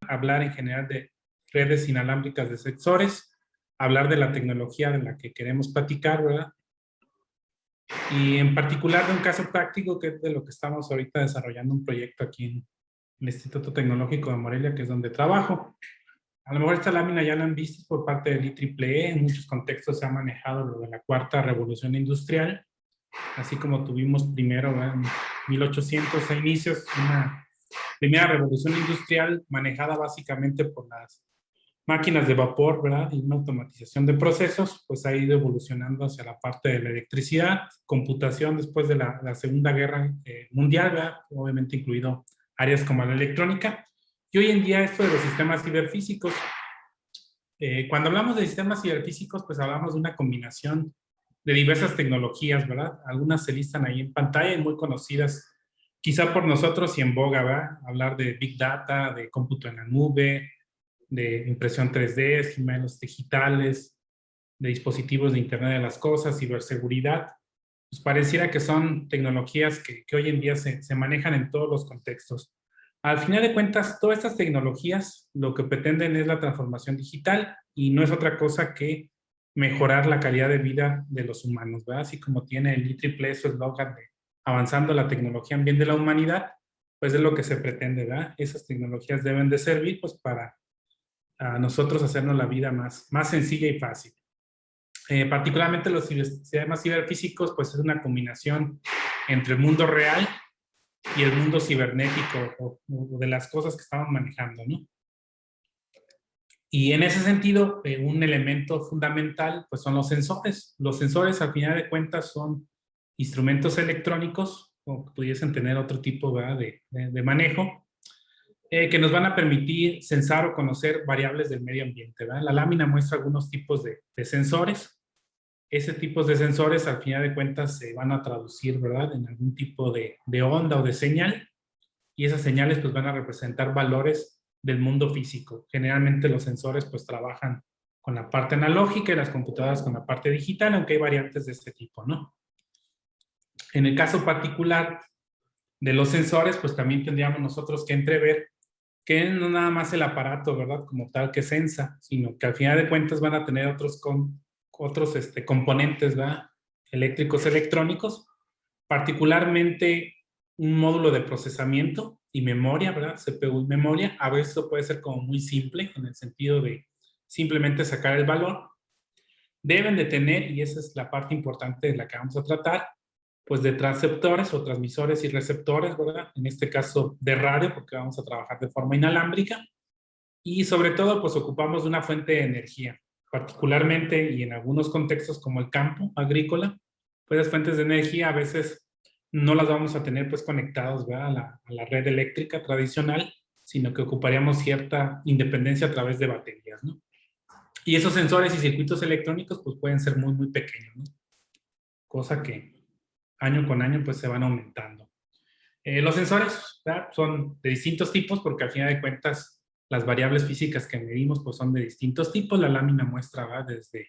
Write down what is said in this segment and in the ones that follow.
hablar en general de redes inalámbricas de sensores, hablar de la tecnología de la que queremos platicar, ¿verdad? Y en particular de un caso práctico que es de lo que estamos ahorita desarrollando un proyecto aquí en el Instituto Tecnológico de Morelia, que es donde trabajo. A lo mejor esta lámina ya la han visto por parte del IEEE, en muchos contextos se ha manejado lo de la cuarta revolución industrial, así como tuvimos primero, ¿verdad? En 1800 a inicios, una primera revolución industrial manejada básicamente por las máquinas de vapor, ¿verdad? Y una automatización de procesos, pues ha ido evolucionando hacia la parte de la electricidad, computación después de la Segunda Guerra Mundial, ¿verdad? Obviamente incluido áreas como la electrónica. Y hoy en día esto de los sistemas ciberfísicos. Cuando hablamos de sistemas ciberfísicos, pues hablamos de una combinación de diversas tecnologías, ¿verdad? Algunas se listan ahí en pantalla y muy conocidas, quizá por nosotros y en boga, ¿verdad? Hablar de Big Data, de cómputo en la nube, de impresión 3D, gemelos digitales, de dispositivos de Internet de las Cosas, ciberseguridad. Pues pareciera que son tecnologías que hoy en día se manejan en todos los contextos. Al final de cuentas, todas estas tecnologías lo que pretenden es la transformación digital y no es otra cosa que mejorar la calidad de vida de los humanos, ¿verdad? Así como tiene el IEEE su eslogan de avanzando la tecnología en bien de la humanidad, pues es lo que se pretende, ¿verdad? Esas tecnologías deben de servir pues para a nosotros hacernos la vida más sencilla y fácil. Particularmente los sistemas ciberfísicos, pues es una combinación entre el mundo real y el mundo cibernético o de las cosas que estamos manejando, ¿no? Y en ese sentido, un elemento fundamental, pues son los sensores. Los sensores, al final de cuentas, son instrumentos electrónicos o que pudiesen tener otro tipo, ¿verdad? De manejo, que nos van a permitir censar o conocer variables del medio ambiente, ¿verdad? La lámina muestra algunos tipos de sensores. Ese tipo de sensores, al final de cuentas, se van a traducir, ¿verdad? En algún tipo de onda o de señal, y esas señales pues van a representar valores del mundo físico. Generalmente los sensores pues trabajan con la parte analógica y las computadoras con la parte digital, aunque hay variantes de este tipo, ¿no? En el caso particular de los sensores, pues también tendríamos nosotros que entrever que no nada más el aparato, ¿verdad? Como tal que sensa, sino que al final de cuentas van a tener otros componentes, ¿verdad? Eléctricos, electrónicos, particularmente un módulo de procesamiento y memoria, ¿verdad? CPU y memoria. A veces puede ser como muy simple en el sentido de simplemente sacar el valor. Deben de tener, y esa es la parte importante de la que vamos a tratar, pues de transceptores o transmisores y receptores, ¿verdad? En este caso de radio, porque vamos a trabajar de forma inalámbrica. Y sobre todo, pues ocupamos de una fuente de energía, particularmente y en algunos contextos como el campo agrícola, pues las fuentes de energía a veces no las vamos a tener pues conectados, ¿verdad? A la red eléctrica tradicional, sino que ocuparíamos cierta independencia a través de baterías, ¿no? Y esos sensores y circuitos electrónicos pues pueden ser muy pequeños, ¿no? Cosa que año con año pues se van aumentando. Los sensores, ¿verdad? Son de distintos tipos porque al final de cuentas las variables físicas que medimos pues son de distintos tipos. La lámina muestra, ¿verdad? Desde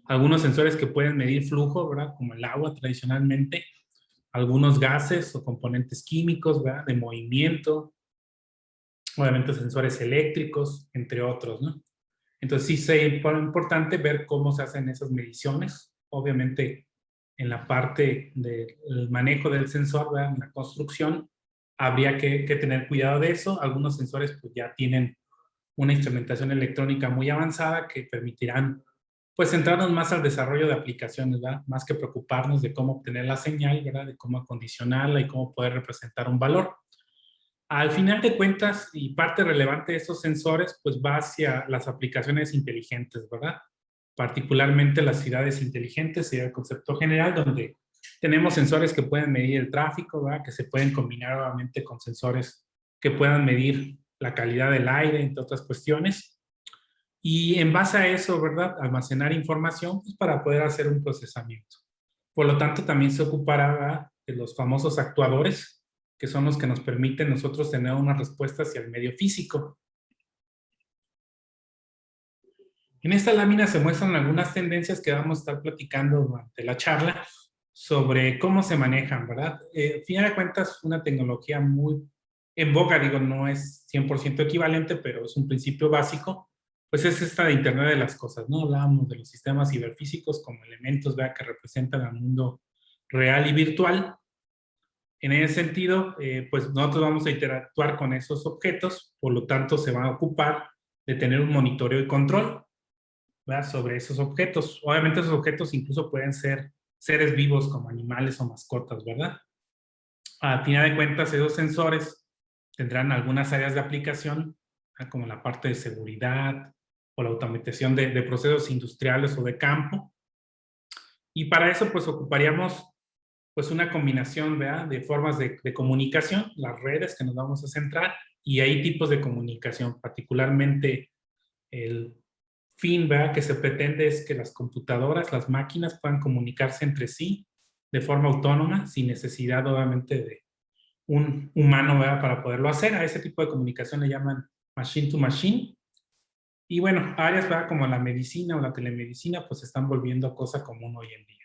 algunos sensores que pueden medir flujo, ¿verdad? Como el agua tradicionalmente, algunos gases o componentes químicos, ¿verdad? De movimiento, obviamente sensores eléctricos, entre otros, ¿no? Entonces sí es importante ver cómo se hacen esas mediciones. Obviamente en la parte del manejo del sensor, ¿verdad? En la construcción, habría que tener cuidado de eso. Algunos sensores pues ya tienen una instrumentación electrónica muy avanzada que permitirán pues centrarnos más al desarrollo de aplicaciones, ¿verdad? Más que preocuparnos de cómo obtener la señal, ¿verdad? De cómo acondicionarla y cómo poder representar un valor. Al final de cuentas, y parte relevante de estos sensores, pues va hacia las aplicaciones inteligentes, ¿verdad? Particularmente las ciudades inteligentes, sería el concepto general, donde tenemos sensores que pueden medir el tráfico, ¿verdad? Que se pueden combinar obviamente con sensores que puedan medir la calidad del aire, entre otras cuestiones. Y en base a eso, ¿verdad? Almacenar información pues, para poder hacer un procesamiento. Por lo tanto, también se ocupará, ¿verdad? De los famosos actuadores, que son los que nos permiten nosotros tener una respuesta hacia el medio físico. En esta lámina se muestran algunas tendencias que vamos a estar platicando durante la charla sobre cómo se manejan, ¿verdad? Al final de cuentas, una tecnología muy en boga, digo, no es 100% equivalente, pero es un principio básico, pues es esta de Internet de las cosas, ¿no? Hablábamos de los sistemas ciberfísicos como elementos, ¿verdad?, que representan al mundo real y virtual. En ese sentido, pues nosotros vamos a interactuar con esos objetos, por lo tanto se va a ocupar de tener un monitoreo y control, ¿verdad?, sobre esos objetos. Obviamente esos objetos incluso pueden ser seres vivos como animales o mascotas, ¿verdad? A final de cuentas, esos sensores tendrán algunas áreas de aplicación, como la parte de seguridad o la automatización de procesos industriales o de campo. Y para eso, pues ocuparíamos pues una combinación, ¿verdad?, de formas de comunicación, las redes que nos vamos a centrar, y hay tipos de comunicación, particularmente el fin, ¿verdad?, que se pretende es que las computadoras, las máquinas puedan comunicarse entre sí de forma autónoma, sin necesidad obviamente de un humano, ¿verdad?, para poderlo hacer. A ese tipo de comunicación le llaman machine to machine. Y bueno, áreas, ¿verdad?, como la medicina o la telemedicina, pues se están volviendo cosa común hoy en día.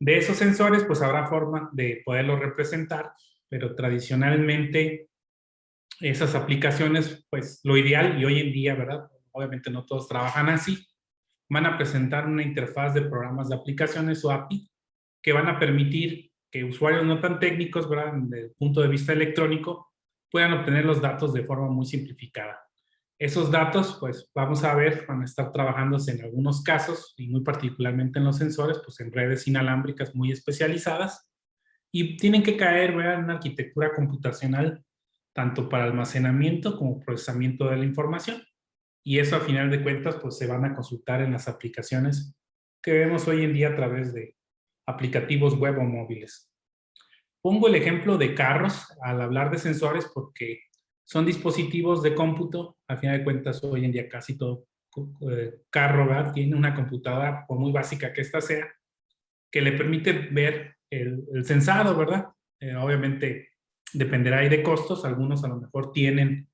De esos sensores, pues habrá forma de poderlos representar, pero tradicionalmente esas aplicaciones, pues lo ideal, y hoy en día, ¿verdad?, obviamente no todos trabajan así, van a presentar una interfaz de programas de aplicaciones o API que van a permitir que usuarios no tan técnicos, ¿verdad?, desde el punto de vista electrónico, puedan obtener los datos de forma muy simplificada. Esos datos, pues vamos a ver, van a estar trabajándose en algunos casos, y muy particularmente en los sensores, pues en redes inalámbricas muy especializadas, y tienen que caer, ¿verdad?, en una arquitectura computacional tanto para almacenamiento como procesamiento de la información. Y eso, a final de cuentas, pues se van a consultar en las aplicaciones que vemos hoy en día a través de aplicativos web o móviles. Pongo el ejemplo de carros al hablar de sensores porque son dispositivos de cómputo. A final de cuentas, hoy en día casi todo carro, ¿verdad?, tiene una computadora, por muy básica que ésta sea, que le permite ver el sensado, ¿verdad? Obviamente dependerá ahí de costos. Algunos a lo mejor tienen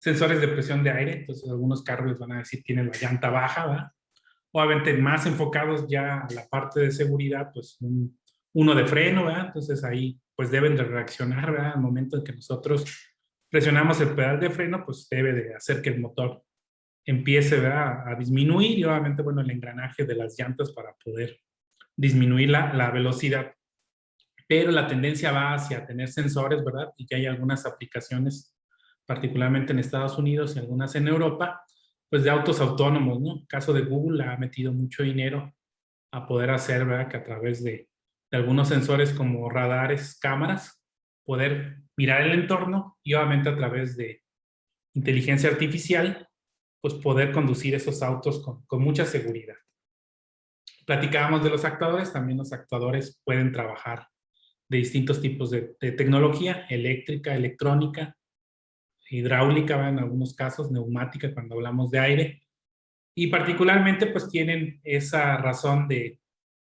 sensores de presión de aire, entonces algunos carros les van a decir tienen la llanta baja, ¿verdad? Obviamente más enfocados ya a la parte de seguridad, pues uno de freno, ¿verdad? Entonces ahí pues deben de reaccionar, ¿verdad? Al momento en que nosotros presionamos el pedal de freno, pues debe de hacer que el motor empiece, ¿verdad?, a disminuir, y obviamente, bueno, el engranaje de las llantas para poder disminuir la velocidad. Pero la tendencia va hacia tener sensores, ¿verdad? Y que hay algunas aplicaciones, particularmente en Estados Unidos y algunas en Europa, pues de autos autónomos, ¿no? El caso de Google ha metido mucho dinero a poder hacer, ¿verdad?, que a través de algunos sensores como radares, cámaras, poder mirar el entorno, y obviamente a través de inteligencia artificial, pues poder conducir esos autos con mucha seguridad. Platicábamos de los actuadores. También los actuadores pueden trabajar de distintos tipos de tecnología: eléctrica, electrónica, hidráulica, ¿verdad?, en algunos casos, neumática cuando hablamos de aire, y particularmente pues tienen esa razón de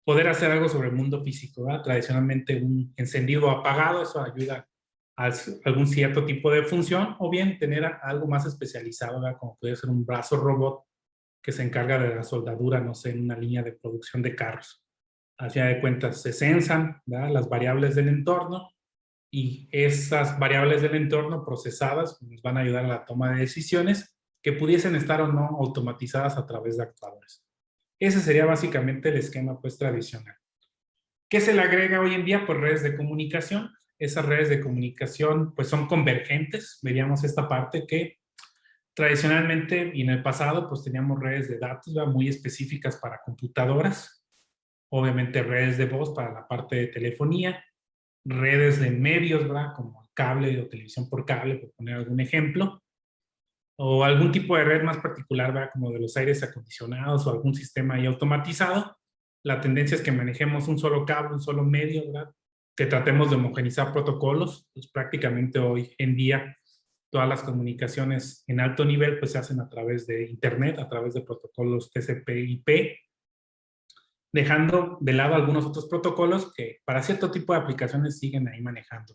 poder hacer algo sobre el mundo físico, ¿verdad? Tradicionalmente un encendido o apagado, eso ayuda a algún cierto tipo de función, o bien tener algo más especializado, ¿verdad?, como puede ser un brazo robot que se encarga de la soldadura, no sé, en una línea de producción de carros. Al final de cuentas se censan, ¿verdad?, las variables del entorno, y esas variables del entorno procesadas nos van a ayudar a la toma de decisiones que pudiesen estar o no automatizadas a través de actuadores. Ese sería básicamente el esquema pues tradicional. ¿Qué se le agrega hoy en día? Pues redes de comunicación. Esas redes de comunicación pues son convergentes. Veríamos esta parte que tradicionalmente y en el pasado pues teníamos redes de datos, ¿verdad?, muy específicas para computadoras, obviamente redes de voz para la parte de telefonía, redes de medios, ¿verdad?, como el cable o televisión por cable, por poner algún ejemplo, o algún tipo de red más particular, ¿verdad?, como de los aires acondicionados o algún sistema ahí automatizado. La tendencia es que manejemos un solo cable, un solo medio, ¿verdad?, que tratemos de homogenizar protocolos. Pues prácticamente hoy en día todas las comunicaciones en alto nivel pues se hacen a través de Internet, a través de protocolos TCP/IP, dejando de lado algunos otros protocolos que para cierto tipo de aplicaciones siguen ahí manejando.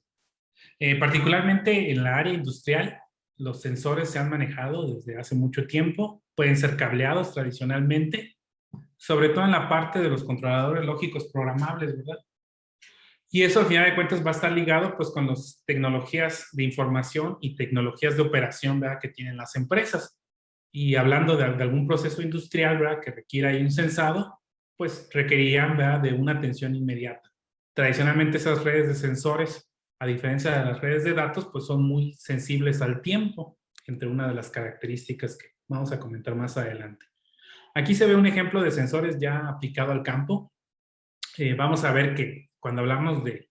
Particularmente en la área industrial, los sensores se han manejado desde hace mucho tiempo, pueden ser cableados tradicionalmente, sobre todo en la parte de los controladores lógicos programables, ¿verdad? Y eso al final de cuentas va a estar ligado pues con las tecnologías de información y tecnologías de operación, ¿verdad?, que tienen las empresas. Y hablando de algún proceso industrial, ¿verdad?, que requiera ahí un sensado, pues requerirían, ¿verdad?, de una atención inmediata. Tradicionalmente esas redes de sensores, a diferencia de las redes de datos, pues son muy sensibles al tiempo, entre una de las características que vamos a comentar más adelante. Aquí se ve un ejemplo de sensores ya aplicado al campo. Vamos a ver que cuando hablamos de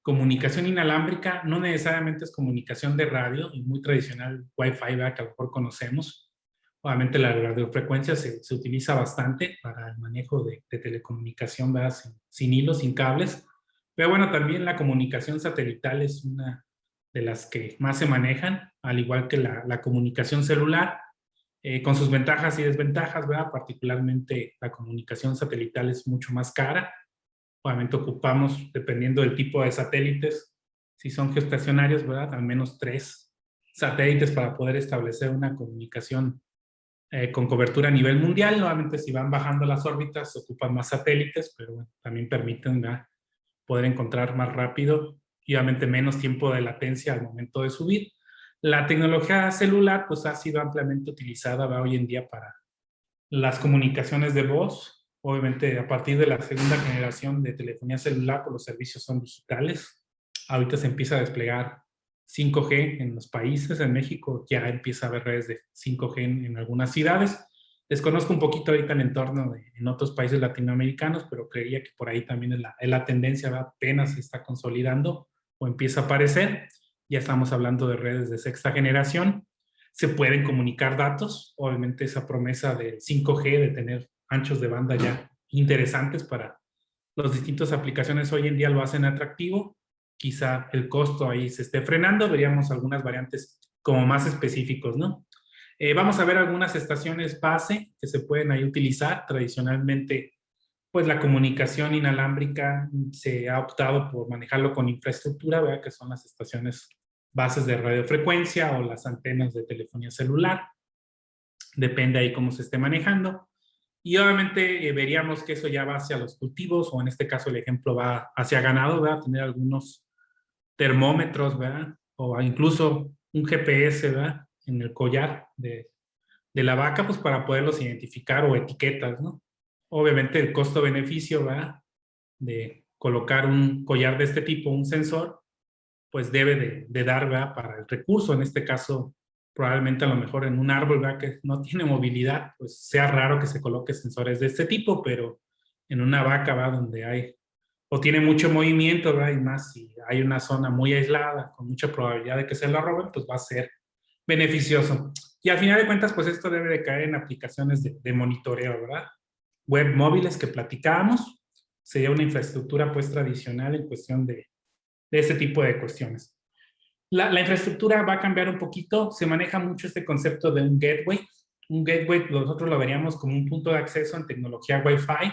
comunicación inalámbrica, no necesariamente es comunicación de radio, y muy tradicional Wi-Fi, ¿verdad?, que a lo mejor conocemos. Obviamente la radiofrecuencia se utiliza bastante para el manejo de telecomunicación, ¿verdad?, sin hilos, sin cables. Pero bueno, también la comunicación satelital es una de las que más se manejan, al igual que la comunicación celular, con sus ventajas y desventajas, ¿verdad? Particularmente la comunicación satelital es mucho más cara. Obviamente ocupamos, dependiendo del tipo de satélites, si son geoestacionarios, ¿verdad?, al menos 3 satélites para poder establecer una comunicación con cobertura a nivel mundial. Nuevamente, si van bajando las órbitas, ocupan más satélites, pero bueno, también permiten, ¿verdad?, poder encontrar más rápido y obviamente menos tiempo de latencia al momento de subir. La tecnología celular pues ha sido ampliamente utilizada, ¿verdad?, hoy en día para las comunicaciones de voz. Obviamente a partir de la segunda generación de telefonía celular, pues los servicios son digitales. Ahorita se empieza a desplegar 5G en los países. En México ya empieza a haber redes de 5G en algunas ciudades. Desconozco un poquito ahorita el entorno en otros países latinoamericanos, pero creería que por ahí también es la tendencia, ¿verdad?, apenas se está consolidando o empieza a aparecer. Ya estamos hablando de redes de sexta generación. Se pueden comunicar datos. Obviamente esa promesa del 5G, de tener anchos de banda ya interesantes para las distintas aplicaciones hoy en día, lo hacen atractivo. Quizá el costo ahí se esté frenando. Veríamos algunas variantes como más específicos, ¿no? Vamos a ver algunas estaciones base que se pueden ahí utilizar. Tradicionalmente, pues la comunicación inalámbrica se ha optado por manejarlo con infraestructura, ¿verdad?, que son las estaciones bases de radiofrecuencia o las antenas de telefonía celular. Depende ahí cómo se esté manejando. Y obviamente veríamos que eso ya va hacia los cultivos, o en este caso el ejemplo va hacia ganado, ¿verdad?, tener algunos termómetros, ¿verdad?, o incluso un GPS, ¿verdad?, en el collar de la vaca, pues para poderlos identificar, o etiquetas, ¿no? Obviamente el costo-beneficio, ¿verdad?, de colocar un collar de este tipo, un sensor, pues debe de dar, ¿verdad?, para el recurso. En este caso, probablemente a lo mejor en un árbol, ¿verdad?, que no tiene movilidad, pues sea raro que se coloque sensores de este tipo, pero en una vaca, ¿verdad?, donde hay, o tiene mucho movimiento, ¿verdad?, y más si hay una zona muy aislada, con mucha probabilidad de que se la roben, pues va a ser beneficioso. Y al final de cuentas, pues esto debe de caer en aplicaciones de monitoreo, ¿verdad? Web móviles que platicábamos, sería una infraestructura pues tradicional en cuestión de ese tipo de cuestiones. La infraestructura va a cambiar un poquito. Se maneja mucho este concepto de un gateway. Un gateway nosotros lo veríamos como un punto de acceso en tecnología Wi-Fi.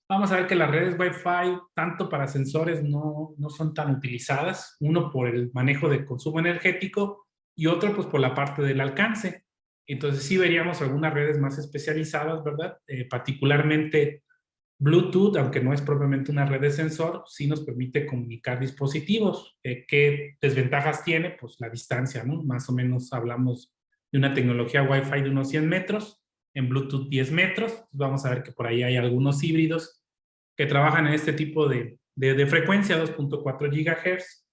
Vamos a ver que las redes Wi-Fi, tanto para sensores, no son tan utilizadas. Uno por el manejo de consumo energético y otro pues por la parte del alcance. Entonces sí veríamos algunas redes más especializadas, ¿verdad? Particularmente Bluetooth, aunque no es propiamente una red de sensor, sí nos permite comunicar dispositivos. ¿Qué desventajas tiene? Pues la distancia, ¿no? Más o menos hablamos de una tecnología Wi-Fi de unos 100 metros, en Bluetooth 10 metros. Vamos a ver que por ahí hay algunos híbridos que trabajan en este tipo de frecuencia, 2.4 GHz,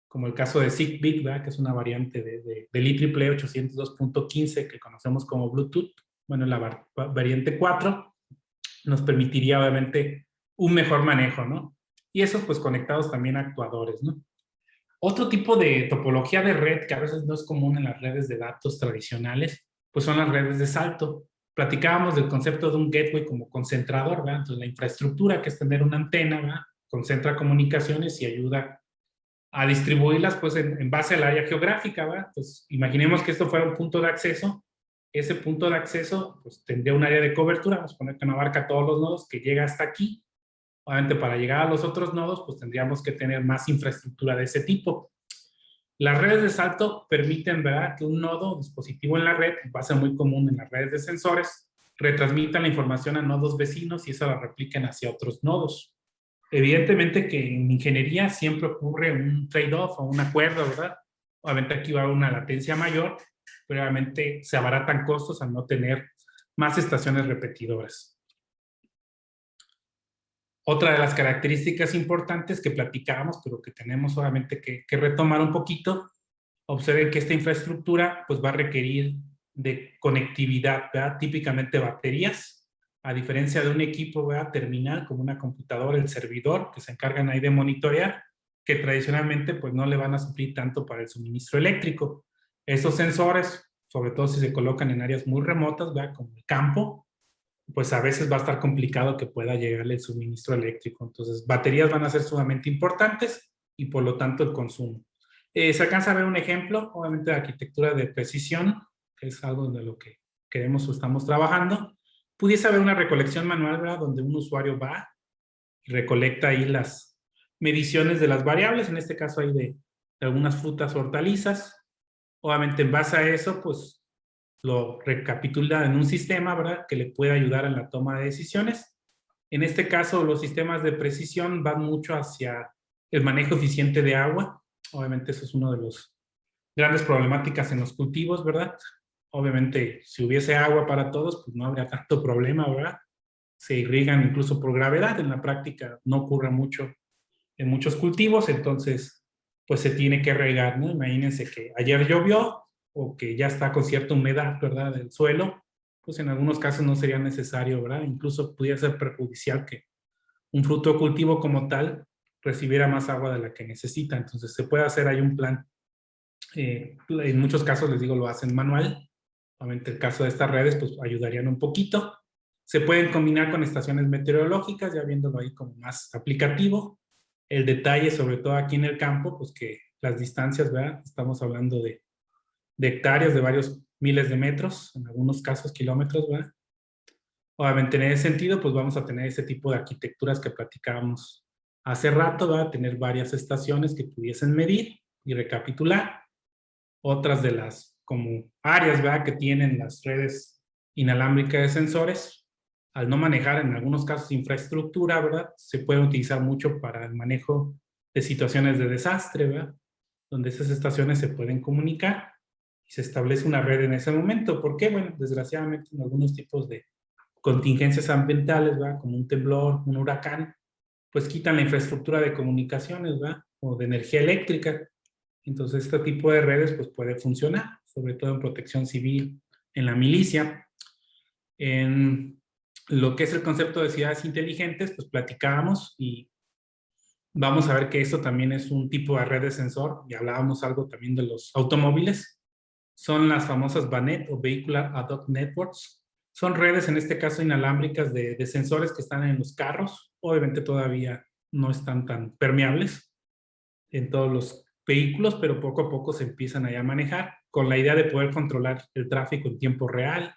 como el caso de Zigbee, ¿verdad?, que es una variante del IEEE 802.15 que conocemos como Bluetooth. Bueno, la variante 4 nos permitiría obviamente un mejor manejo, ¿no? Y esos pues conectados también a actuadores, ¿no? Otro tipo de topología de red que a veces no es común en las redes de datos tradicionales, pues son las redes de salto. Platicábamos del concepto de un gateway como concentrador, ¿verdad? Entonces la infraestructura, que es tener una antena, ¿verdad?, concentra comunicaciones y ayuda a distribuirlas pues en base al área geográfica, ¿verdad? Entonces imaginemos que esto fuera un punto de acceso. Ese punto de acceso pues tendría un área de cobertura, vamos a poner que no abarca todos los nodos, que llega hasta aquí. Obviamente para llegar a los otros nodos pues tendríamos que tener más infraestructura de ese tipo. Las redes de salto permiten, ¿verdad?, que un nodo, dispositivo en la red, va a ser muy común en las redes de sensores, retransmita la información a nodos vecinos y eso la repliquen hacia otros nodos. Evidentemente que en ingeniería siempre ocurre un trade-off o un acuerdo, ¿verdad? Obviamente aquí va a haber una latencia mayor, pero obviamente se abaratan costos al no tener más estaciones repetidoras. Otra de las características importantes que platicábamos, pero que tenemos obviamente que retomar un poquito, observen que esta infraestructura pues va a requerir de conectividad, ¿verdad? Típicamente baterías, a diferencia de un equipo, ¿verdad? Terminal como una computadora, el servidor, que se encargan ahí de monitorear, que tradicionalmente pues no le van a suplir tanto para el suministro eléctrico. Esos sensores, sobre todo si se colocan en áreas muy remotas, ¿verdad? Como el campo, pues a veces va a estar complicado que pueda llegarle el suministro eléctrico. Entonces, baterías van a ser sumamente importantes y por lo tanto el consumo. Se alcanza a ver un ejemplo, obviamente, de arquitectura de precisión, que es algo de lo que queremos o estamos trabajando. Pudiese haber una recolección manual, ¿verdad? Donde un usuario va y recolecta ahí las mediciones de las variables, en este caso ahí de algunas frutas o hortalizas. Obviamente, en base a eso, pues lo recapitula en un sistema, ¿verdad? Que le puede ayudar en la toma de decisiones. En este caso, los sistemas de precisión van mucho hacia el manejo eficiente de agua. Obviamente, eso es uno de los grandes problemáticas en los cultivos, ¿verdad? Obviamente, si hubiese agua para todos, pues no habría tanto problema, ¿verdad? Se irrigan incluso por gravedad. En la práctica no ocurre mucho en muchos cultivos, entonces, pues se tiene que regar, ¿no? Imagínense que ayer llovió o que ya está con cierta humedad, ¿verdad? Del suelo, pues en algunos casos no sería necesario, ¿verdad? Incluso pudiera ser perjudicial que un fruto de cultivo como tal recibiera más agua de la que necesita. Entonces se puede hacer ahí un plan. En muchos casos, les digo, lo hacen manual. Obviamente el caso de estas redes, pues ayudarían un poquito. Se pueden combinar con estaciones meteorológicas, ya viéndolo ahí como más aplicativo. El detalle, sobre todo aquí en el campo, pues que las distancias, ¿verdad? Estamos hablando de hectáreas, de varios miles de metros, en algunos casos kilómetros, ¿verdad? Obviamente en ese sentido, pues vamos a tener ese tipo de arquitecturas que platicábamos hace rato, ¿verdad? Tener varias estaciones que pudiesen medir y recapitular. Otras de las como áreas, ¿verdad? Que tienen las redes inalámbricas de sensores, al no manejar en algunos casos infraestructura, ¿verdad? Se puede utilizar mucho para el manejo de situaciones de desastre, ¿verdad? Donde esas estaciones se pueden comunicar y se establece una red en ese momento. ¿Por qué? Bueno, desgraciadamente en algunos tipos de contingencias ambientales, ¿verdad? Como un temblor, un huracán, pues quitan la infraestructura de comunicaciones, ¿verdad? O de energía eléctrica. Entonces, este tipo de redes pues, puede funcionar, sobre todo en protección civil, en la milicia. En lo que es el concepto de ciudades inteligentes, pues platicábamos y vamos a ver que esto también es un tipo de red de sensor, y hablábamos algo también de los automóviles. Son las famosas VANET o Vehicular Ad-Hoc Networks. Son redes, en este caso, inalámbricas de sensores que están en los carros. Obviamente todavía no están tan permeables en todos los vehículos, pero poco a poco se empiezan a manejar con la idea de poder controlar el tráfico en tiempo real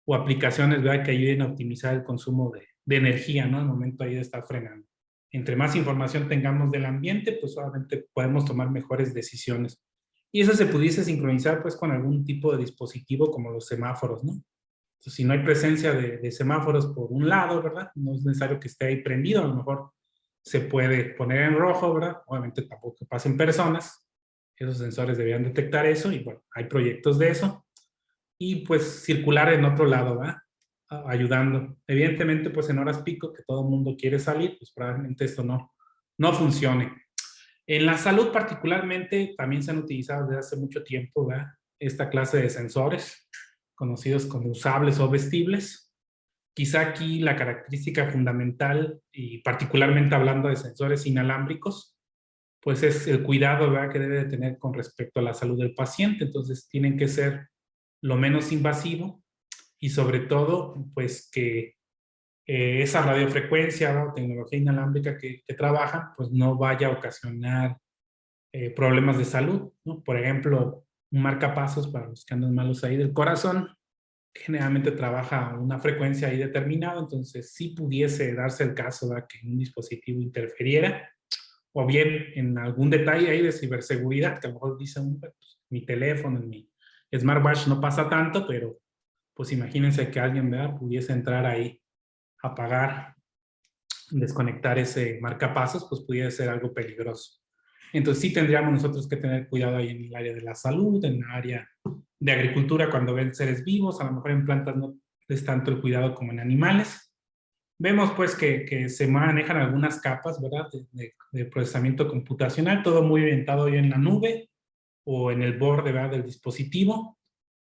o aplicaciones, ¿verdad? Que ayuden a optimizar el consumo de energía, ¿no? Al momento ahí de estar frenando. Entre más información tengamos del ambiente, pues obviamente podemos tomar mejores decisiones. Y eso se pudiese sincronizar pues con algún tipo de dispositivo como los semáforos, ¿no? Entonces, si no hay presencia de semáforos por un lado, ¿verdad? No es necesario que esté ahí prendido, a lo mejor se puede poner en rojo, ¿verdad? Obviamente tampoco que pasen personas, esos sensores deberían detectar eso y bueno, hay proyectos de eso. Y pues circular en otro lado, ¿verdad? Ayudando. Evidentemente, pues en horas pico que todo el mundo quiere salir, pues probablemente esto no funcione. En la salud particularmente también se han utilizado desde hace mucho tiempo, ¿verdad? Esta clase de sensores, conocidos como usables o vestibles. Quizá aquí la característica fundamental, y particularmente hablando de sensores inalámbricos, pues es el cuidado, ¿verdad? Que debe de tener con respecto a la salud del paciente. Entonces tienen que ser lo menos invasivo y sobre todo, pues que esa radiofrecuencia, ¿no? Tecnología inalámbrica que trabaja, pues no vaya a ocasionar problemas de salud, ¿no? Por ejemplo, un marcapasos para los que andan malos ahí del corazón, generalmente trabaja a una frecuencia ahí determinada, entonces si pudiese darse el caso de que un dispositivo interferiera, o bien en algún detalle ahí de ciberseguridad, que a lo mejor dicen, pues, mi teléfono, en mi smartwatch no pasa tanto, pero pues imagínense que alguien, ¿verdad? Pudiese entrar ahí a pagar desconectar ese marcapasos, pues pudiera ser algo peligroso. Entonces sí tendríamos nosotros que tener cuidado ahí en el área de la salud, en el área de agricultura cuando ven seres vivos, a lo mejor en plantas no es tanto el cuidado como en animales. Vemos pues que se manejan algunas capas, ¿verdad? De procesamiento computacional, todo muy orientado hoy en la nube o en el borde, ¿verdad? Del dispositivo.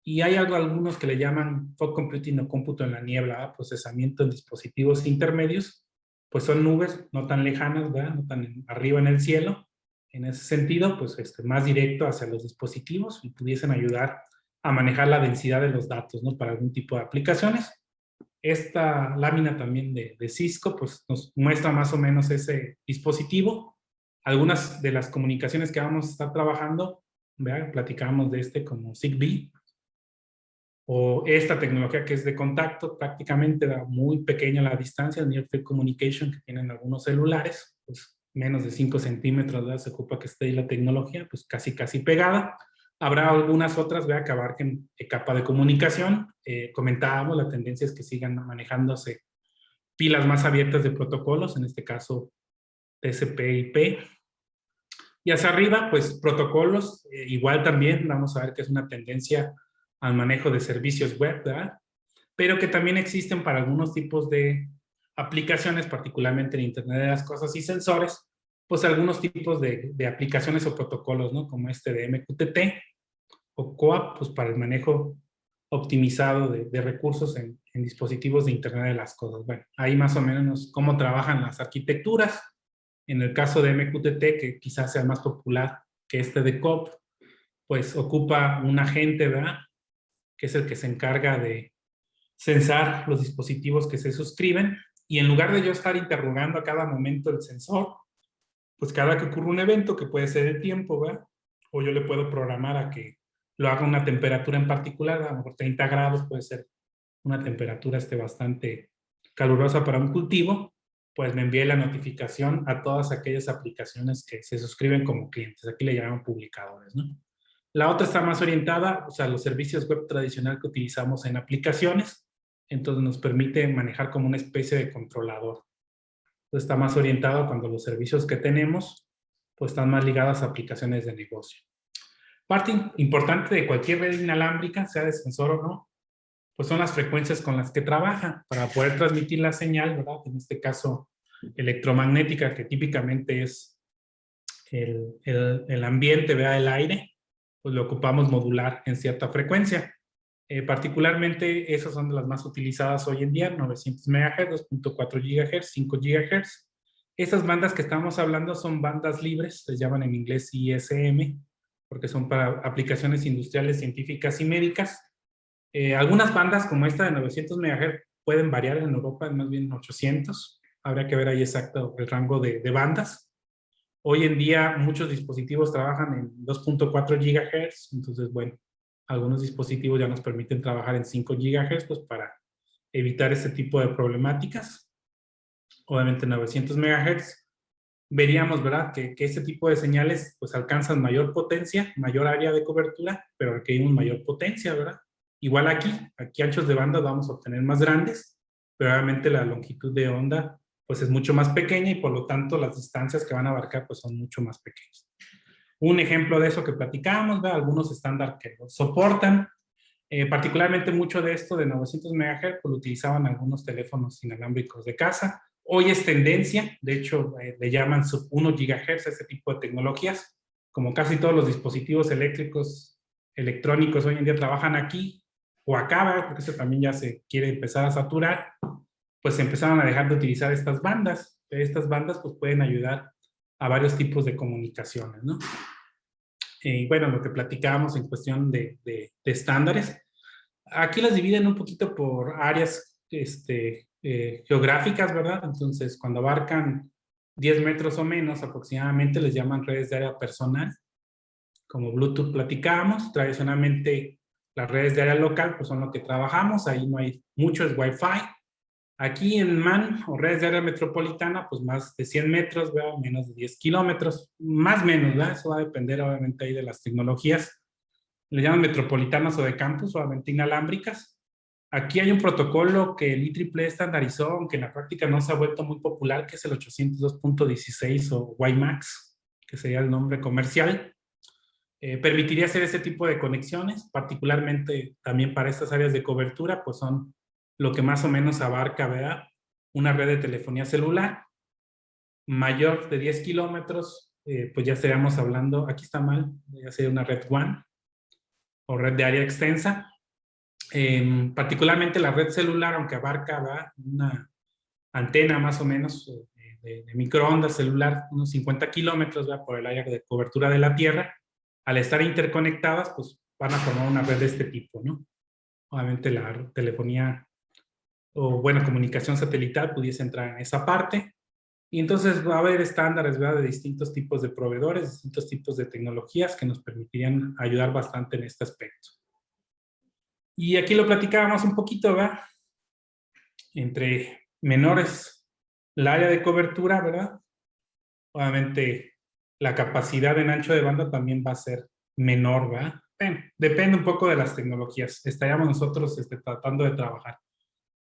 Y hay algunos que le llaman fog computing o cómputo en la niebla, ¿verdad? Procesamiento en dispositivos intermedios, pues son nubes no tan lejanas, ¿verdad? No tan arriba en el cielo. En ese sentido, pues más directo hacia los dispositivos y pudiesen ayudar a manejar la densidad de los datos, ¿no? Para algún tipo de aplicaciones. Esta lámina también de Cisco, pues nos muestra más o menos ese dispositivo. Algunas de las comunicaciones que vamos a estar trabajando, ¿verdad? Platicamos de como Zigbee, o esta tecnología que es de contacto, prácticamente muy pequeña la distancia, el Near Field Communication que tienen algunos celulares, pues menos de 5 centímetros, ¿verdad? Se ocupa que esté ahí la tecnología, pues casi pegada. Habrá algunas otras, ¿verdad? Que abarquen capa de comunicación. Comentábamos, la tendencia es que sigan manejándose pilas más abiertas de protocolos, en este caso TCP/IP. Y hacia arriba, pues protocolos, igual también vamos a ver que es una tendencia al manejo de servicios web, ¿verdad? Pero que también existen para algunos tipos de aplicaciones, particularmente en Internet de las Cosas y sensores, pues algunos tipos de aplicaciones o protocolos, ¿no? Como este de MQTT o COAP, pues para el manejo optimizado de recursos en dispositivos de Internet de las Cosas. Bueno, ahí más o menos cómo trabajan las arquitecturas. En el caso de MQTT, que quizás sea más popular que este de COAP, pues ocupa un agente, ¿verdad? Que es el que se encarga de censar los dispositivos que se suscriben, y en lugar de yo estar interrogando a cada momento el sensor, pues cada que ocurre un evento, que puede ser el tiempo, ¿verdad? O yo le puedo programar a que lo haga a una temperatura en particular, a lo mejor 30 grados, puede ser una temperatura bastante calurosa para un cultivo, pues me envíe la notificación a todas aquellas aplicaciones que se suscriben como clientes. Aquí le llaman publicadores, ¿no? La otra está más orientada, o sea, los servicios web tradicional que utilizamos en aplicaciones, entonces nos permite manejar como una especie de controlador. Entonces está más orientado cuando los servicios que tenemos, pues están más ligados a aplicaciones de negocio. Parte importante de cualquier red inalámbrica, sea de sensor o no, pues son las frecuencias con las que trabaja para poder transmitir la señal, ¿verdad? En este caso, electromagnética, que típicamente es el ambiente, ¿verdad? El aire, pues lo ocupamos modular en cierta frecuencia. Particularmente, esas son de las más utilizadas hoy en día, 900 MHz, 2.4 GHz, 5 GHz. Esas bandas que estamos hablando son bandas libres, les llaman en inglés ISM, porque son para aplicaciones industriales, científicas y médicas. Algunas bandas como esta de 900 MHz pueden variar en Europa, más bien 800. Habría que ver ahí exacto el rango de bandas. Hoy en día muchos dispositivos trabajan en 2.4 GHz, entonces bueno, algunos dispositivos ya nos permiten trabajar en 5 GHz pues para evitar ese tipo de problemáticas. Obviamente 900 MHz veríamos, ¿verdad? Que este tipo de señales pues alcanzan mayor potencia, mayor área de cobertura, pero requerimos mayor potencia, ¿verdad? Igual aquí anchos de banda vamos a obtener más grandes, pero obviamente la longitud de onda pues es mucho más pequeña y por lo tanto las distancias que van a abarcar pues son mucho más pequeñas. Un ejemplo de eso que platicábamos, ¿verdad? Algunos estándares que lo soportan, particularmente mucho de esto de 900 MHz pues lo utilizaban algunos teléfonos inalámbricos de casa. Hoy es tendencia, de hecho le llaman sub 1 GHz a este tipo de tecnologías. Como casi todos los dispositivos electrónicos hoy en día trabajan aquí o acá, ¿verdad? Porque eso también ya se quiere empezar a saturar, pues se empezaron a dejar de utilizar estas bandas. Estas bandas pues pueden ayudar a varios tipos de comunicaciones, ¿no? Y bueno, lo que platicábamos en cuestión de estándares, aquí las dividen un poquito por áreas geográficas, ¿verdad? Entonces, cuando abarcan 10 metros o menos aproximadamente, les llaman redes de área personal. Como Bluetooth platicamos, tradicionalmente las redes de área local pues son lo que trabajamos, ahí no hay mucho, es Wi-Fi. Aquí en MAN o redes de área metropolitana, pues más de 100 metros, ¿verdad? Menos de 10 kilómetros, más o menos, ¿verdad? Eso va a depender obviamente ahí de las tecnologías. Le llaman metropolitanas o de campus, obviamente inalámbricas. Aquí hay un protocolo que el IEEE estandarizó, aunque en la práctica no se ha vuelto muy popular, que es el 802.16 o WiMAX, que sería el nombre comercial. Permitiría hacer ese tipo de conexiones, particularmente también para estas áreas de cobertura, pues son lo que más o menos abarca, ¿verdad? Una red de telefonía celular mayor de 10 kilómetros, pues ya estaríamos hablando, aquí está mal, ya sería una red WAN o red de área extensa. Particularmente la red celular, aunque abarca, ¿verdad?, una antena más o menos de microondas celular, unos 50 kilómetros, ¿verdad?, por el área de cobertura de la Tierra, al estar interconectadas, pues van a formar una red de este tipo, ¿no? Obviamente la telefonía o, bueno, comunicación satelital pudiese entrar en esa parte. Y entonces va a haber estándares, ¿verdad?, de distintos tipos de proveedores, distintos tipos de tecnologías que nos permitirían ayudar bastante en este aspecto. Y aquí lo platicábamos un poquito, ¿verdad? Entre menores el área de cobertura, ¿verdad? Obviamente la capacidad en ancho de banda también va a ser menor, ¿verdad? Depende un poco de las tecnologías. Estaríamos nosotros tratando de trabajar.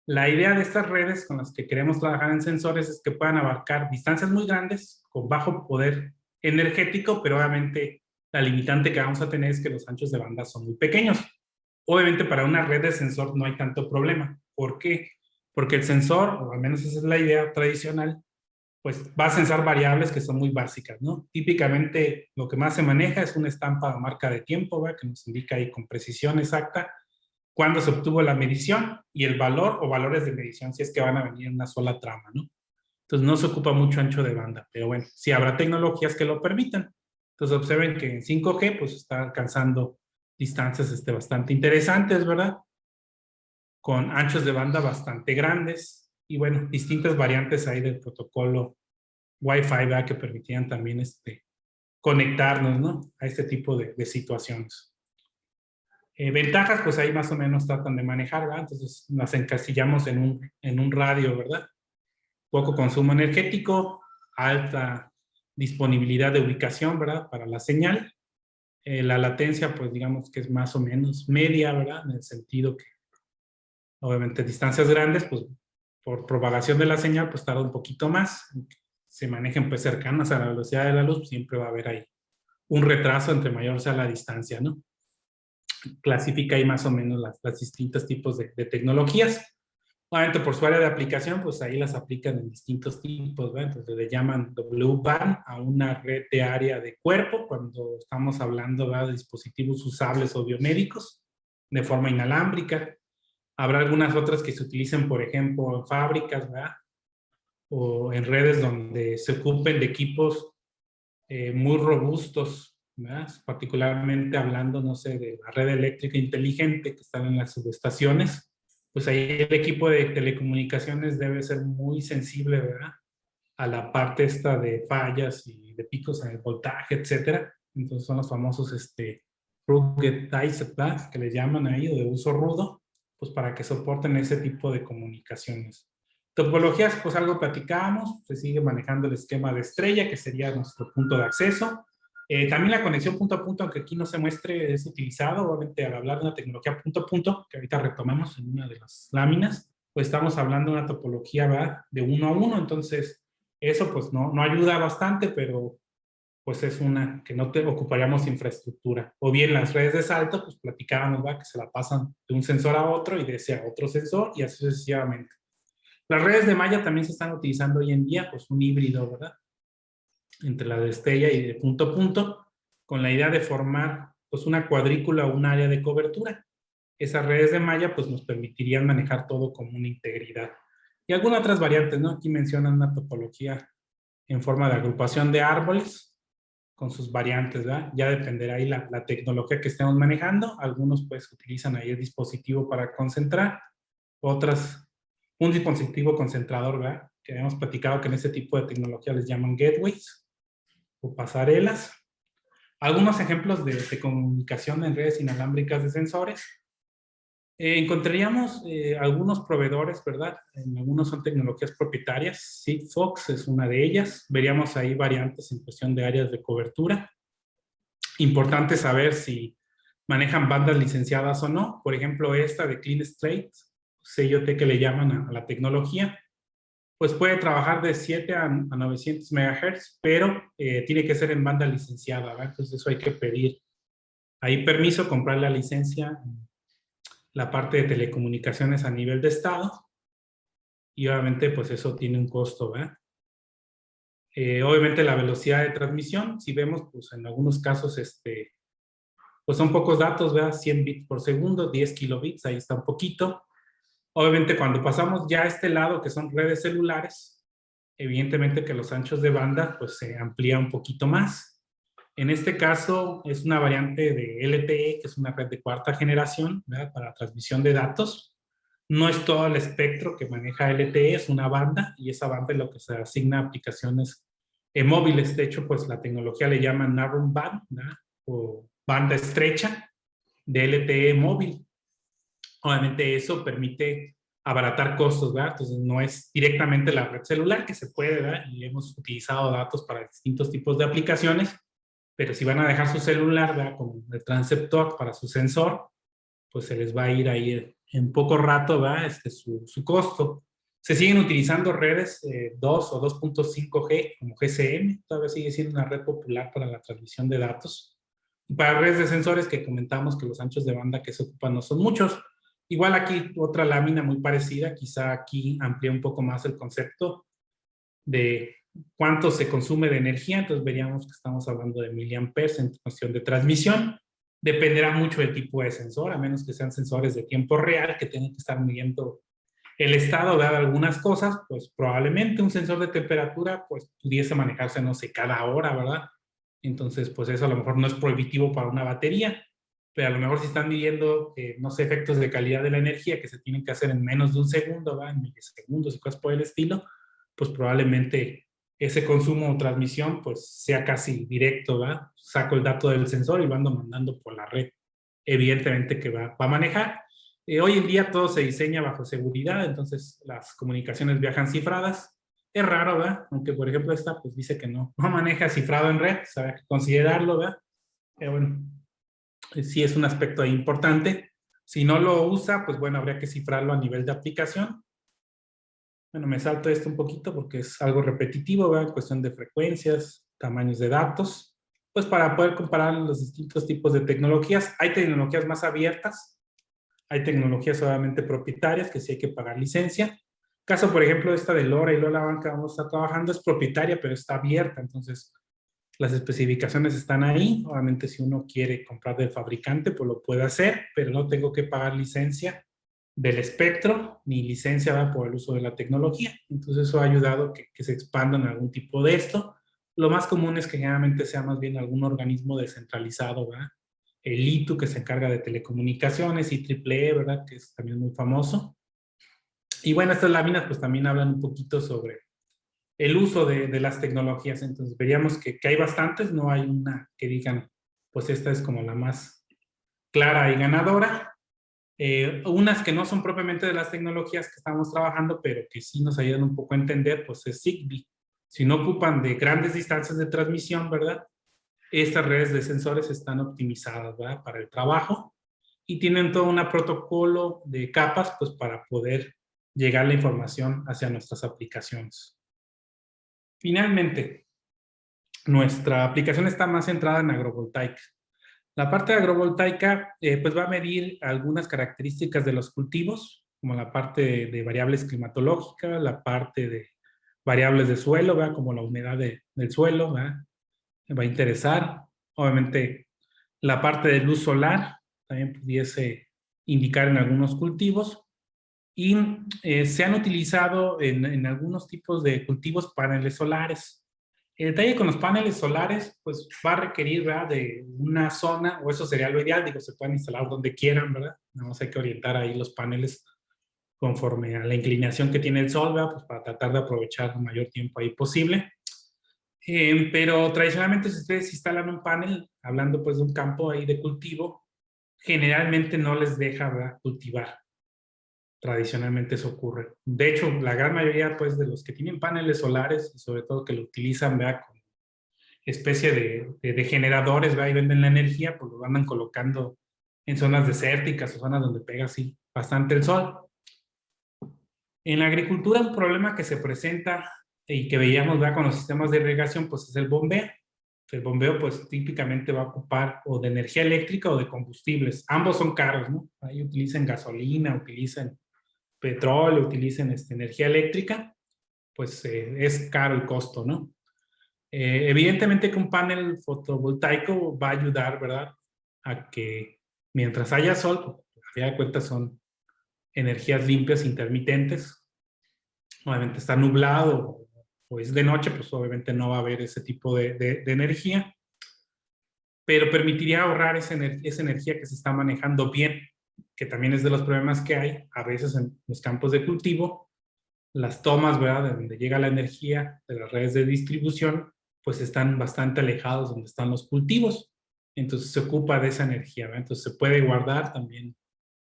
La idea de estas redes con las que queremos trabajar en sensores es que puedan abarcar distancias muy grandes con bajo poder energético, pero obviamente la limitante que vamos a tener es que los anchos de banda son muy pequeños. Obviamente para una red de sensor no hay tanto problema. ¿Por qué? Porque el sensor, o al menos esa es la idea tradicional, pues va a censar variables que son muy básicas, ¿no? Típicamente lo que más se maneja es una estampa o marca de tiempo, ¿verdad?, que nos indica ahí con precisión exacta cuándo se obtuvo la medición y el valor o valores de medición si es que van a venir en una sola trama, ¿no? Entonces no se ocupa mucho ancho de banda, pero bueno, sí habrá tecnologías que lo permitan. Entonces observen que en 5G pues está alcanzando distancias bastante interesantes, ¿verdad? Con anchos de banda bastante grandes y bueno, distintas variantes ahí del protocolo Wi-Fi, ¿verdad?, que permitían también conectarnos, ¿no?, a este tipo de situaciones. Ventajas, pues ahí más o menos tratan de manejar, ¿verdad? Entonces las encasillamos en un radio, ¿verdad? Poco consumo energético, alta disponibilidad de ubicación, ¿verdad?, para la señal. La latencia, pues digamos que es más o menos media, ¿verdad?, en el sentido que obviamente distancias grandes, pues por propagación de la señal, pues tarda un poquito más. Se manejan pues cercanas a la velocidad de la luz, siempre va a haber ahí un retraso entre mayor sea la distancia, ¿no? Clasifica ahí más o menos las distintos tipos de tecnologías. Obviamente por su área de aplicación, pues ahí las aplican en distintos tipos, ¿verdad? Entonces le llaman WBAN a una red de área de cuerpo cuando estamos hablando, ¿verdad?, de dispositivos usables o biomédicos de forma inalámbrica. Habrá algunas otras que se utilicen, por ejemplo, en fábricas, ¿verdad?, o en redes donde se ocupen de equipos muy robustos, ¿verdad?, particularmente hablando, no sé, de la red eléctrica inteligente que están en las subestaciones, pues ahí el equipo de telecomunicaciones debe ser muy sensible, ¿verdad?, a la parte de fallas y de picos en el voltaje, etcétera. Entonces son los famosos ruggedized, ¿verdad?, que les llaman ahí, o de uso rudo, pues para que soporten ese tipo de comunicaciones. Topologías, pues algo platicábamos, se sigue manejando el esquema de estrella, que sería nuestro punto de acceso. También la conexión punto a punto, aunque aquí no se muestre, es utilizado, obviamente al hablar de una tecnología punto a punto, que ahorita retomamos en una de las láminas, pues estamos hablando de una topología, ¿verdad?, de 1 a 1, entonces eso pues no ayuda bastante, pero pues es una que no te ocuparíamos infraestructura. O bien las redes de salto, pues platicábamos, ¿verdad?, que se la pasan de un sensor a otro y de ese a otro sensor y así sucesivamente. Las redes de malla también se están utilizando hoy en día, pues un híbrido, ¿verdad?, entre la de estrella y de punto a punto, con la idea de formar pues una cuadrícula o un área de cobertura. Esas redes de malla pues nos permitirían manejar todo como una integridad. Y algunas otras variantes, ¿no? Aquí mencionan una topología en forma de agrupación de árboles con sus variantes, ¿verdad? Ya dependerá ahí la tecnología que estemos manejando. Algunos pues utilizan ahí el dispositivo para concentrar, otras un dispositivo concentrador, ¿verdad?, que habíamos platicado que en este tipo de tecnología les llaman gateways o pasarelas. Algunos ejemplos de comunicación en redes inalámbricas de sensores. Encontraríamos algunos proveedores, ¿verdad? Algunos son tecnologías propietarias. Sigfox es una de ellas. Veríamos ahí variantes en cuestión de áreas de cobertura. Importante saber si manejan bandas licenciadas o no. Por ejemplo, esta de Clean Slate CIOT que le llaman a la tecnología, pues puede trabajar de 7 a 900 MHz, pero tiene que ser en banda licenciada, ¿verdad? Entonces eso hay que pedir ahí permiso, comprar la licencia, la parte de telecomunicaciones a nivel de estado, y obviamente pues eso tiene un costo, ¿verdad? Obviamente la velocidad de transmisión, si vemos pues en algunos casos pues son pocos datos, ¿verdad? 100 bits por segundo, 10 kilobits, ahí está un poquito. Obviamente cuando pasamos ya a este lado que son redes celulares, evidentemente que los anchos de banda pues se amplía un poquito más. En este caso es una variante de LTE, que es una red de cuarta generación, ¿verdad? Para transmisión de datos. No es todo el espectro que maneja LTE, es una banda, y esa banda es lo que se asigna a aplicaciones móviles. De hecho, pues la tecnología le llaman narrow band, ¿verdad? O banda estrecha de LTE móvil. Obviamente eso permite abaratar costos, ¿verdad? Entonces no es directamente la red celular, que se puede, ¿verdad? Y hemos utilizado datos para distintos tipos de aplicaciones, pero si van a dejar su celular, ¿verdad? Como el transceptor para su sensor, pues se les va a ir ahí en poco rato, ¿verdad? Su costo. Se siguen utilizando redes 2 o 2.5G como GSM, todavía sigue siendo una red popular para la transmisión de datos. Y para redes de sensores que comentamos que los anchos de banda que se ocupan no son muchos. Igual aquí otra lámina muy parecida, quizá aquí amplía un poco más el concepto de cuánto se consume de energía, entonces veríamos que estamos hablando de miliamperes en cuestión de transmisión. Dependerá mucho del tipo de sensor, a menos que sean sensores de tiempo real que tengan que estar midiendo el estado de algunas cosas, pues probablemente un sensor de temperatura pues pudiese manejarse, no sé, cada hora, ¿verdad? Entonces, pues eso a lo mejor no es prohibitivo para una batería, pero a lo mejor si están midiendo, no sé, efectos de calidad de la energía que se tienen que hacer en menos de un segundo, ¿verdad? En milisegundos y cosas por el estilo, pues probablemente ese consumo o transmisión pues sea casi directo, ¿verdad? Saco el dato del sensor y lo ando mandando por la red, evidentemente que va a manejar. Hoy en día todo se diseña bajo seguridad, entonces las comunicaciones viajan cifradas. Es raro, ¿verdad? Aunque, por ejemplo, esta pues dice que no maneja cifrado en red, pues hay que considerarlo, ¿verdad? Pero bueno, sí es un aspecto ahí importante. Si no lo usa, pues bueno, habría que cifrarlo a nivel de aplicación. Bueno, me salto esto un poquito porque es algo repetitivo, ¿verdad? Cuestión de frecuencias, tamaños de datos. Pues para poder comparar los distintos tipos de tecnologías. Hay tecnologías más abiertas, hay tecnologías solamente propietarias que sí hay que pagar licencia. Caso, por ejemplo, esta de LoRa y LoRaWAN que vamos a estar trabajando es propietaria, pero está abierta. Entonces, las especificaciones están ahí. Obviamente, si uno quiere comprar del fabricante, pues lo puede hacer, pero no tengo que pagar licencia del espectro ni licencia, ¿verdad? Por el uso de la tecnología. Entonces, eso ha ayudado que se expandan algún tipo de esto. Lo más común es que generalmente sea más bien algún organismo descentralizado, ¿verdad? El ITU, que se encarga de telecomunicaciones, IEEE, ¿verdad? Que es también muy famoso. Y bueno, estas láminas pues también hablan un poquito sobre el uso de las tecnologías. Entonces veríamos que hay bastantes, no hay una que digan, pues esta es como la más clara y ganadora. Unas que no son propiamente de las tecnologías que estamos trabajando, pero que sí nos ayudan un poco a entender, pues es Zigbee. Si no ocupan de grandes distancias de transmisión, ¿verdad? Estas redes de sensores están optimizadas, ¿verdad? Para el trabajo y tienen todo un protocolo de capas, pues para poder llegar la información hacia nuestras aplicaciones. Finalmente, nuestra aplicación está más centrada en agrovoltaica. La parte de agrovoltaica, pues va a medir algunas características de los cultivos, como la parte de variables climatológicas, la parte de variables de suelo, ¿verdad? Como la humedad del suelo, ¿verdad? Me va a interesar. Obviamente, la parte de luz solar también pudiese indicar en algunos cultivos. Y se han utilizado en algunos tipos de cultivos paneles solares. El detalle con los paneles solares, pues va a requerir, ¿verdad? De una zona, o eso sería lo ideal, digo, se pueden instalar donde quieran, ¿verdad? Nada más hay que orientar ahí los paneles conforme a la inclinación que tiene el sol, ¿verdad? Pues para tratar de aprovechar el mayor tiempo ahí posible. Pero tradicionalmente si ustedes instalan un panel, hablando pues de un campo ahí de cultivo, generalmente no les deja, ¿verdad? Cultivar. Tradicionalmente eso ocurre. De hecho, la gran mayoría pues de los que tienen paneles solares, y sobre todo que lo utilizan, ¿verdad? Como especie de generadores, ¿verdad? Y venden la energía, pues lo andan colocando en zonas desérticas o zonas donde pega así bastante el sol. En la agricultura, un problema que se presenta y que veíamos, ¿verdad?, con los sistemas de irrigación, pues es el bombeo. El bombeo, pues típicamente va a ocupar o de energía eléctrica o de combustibles. Ambos son caros, ¿no? Ahí utilizan gasolina, utilizan petróleo, utilizan energía eléctrica, pues es caro el costo, ¿no? Evidentemente que un panel fotovoltaico va a ayudar, ¿verdad?, a que mientras haya sol, pues, a fin de cuentas son energías limpias intermitentes. Obviamente está nublado o es de noche, pues obviamente no va a haber ese tipo de energía, pero permitiría ahorrar esa energía que se está manejando bien, que también es de los problemas que hay a veces en los campos de cultivo. Las tomas, ¿verdad?, de donde llega la energía de las redes de distribución, pues están bastante alejados donde están los cultivos. Entonces se ocupa de esa energía, ¿verdad? Entonces se puede guardar también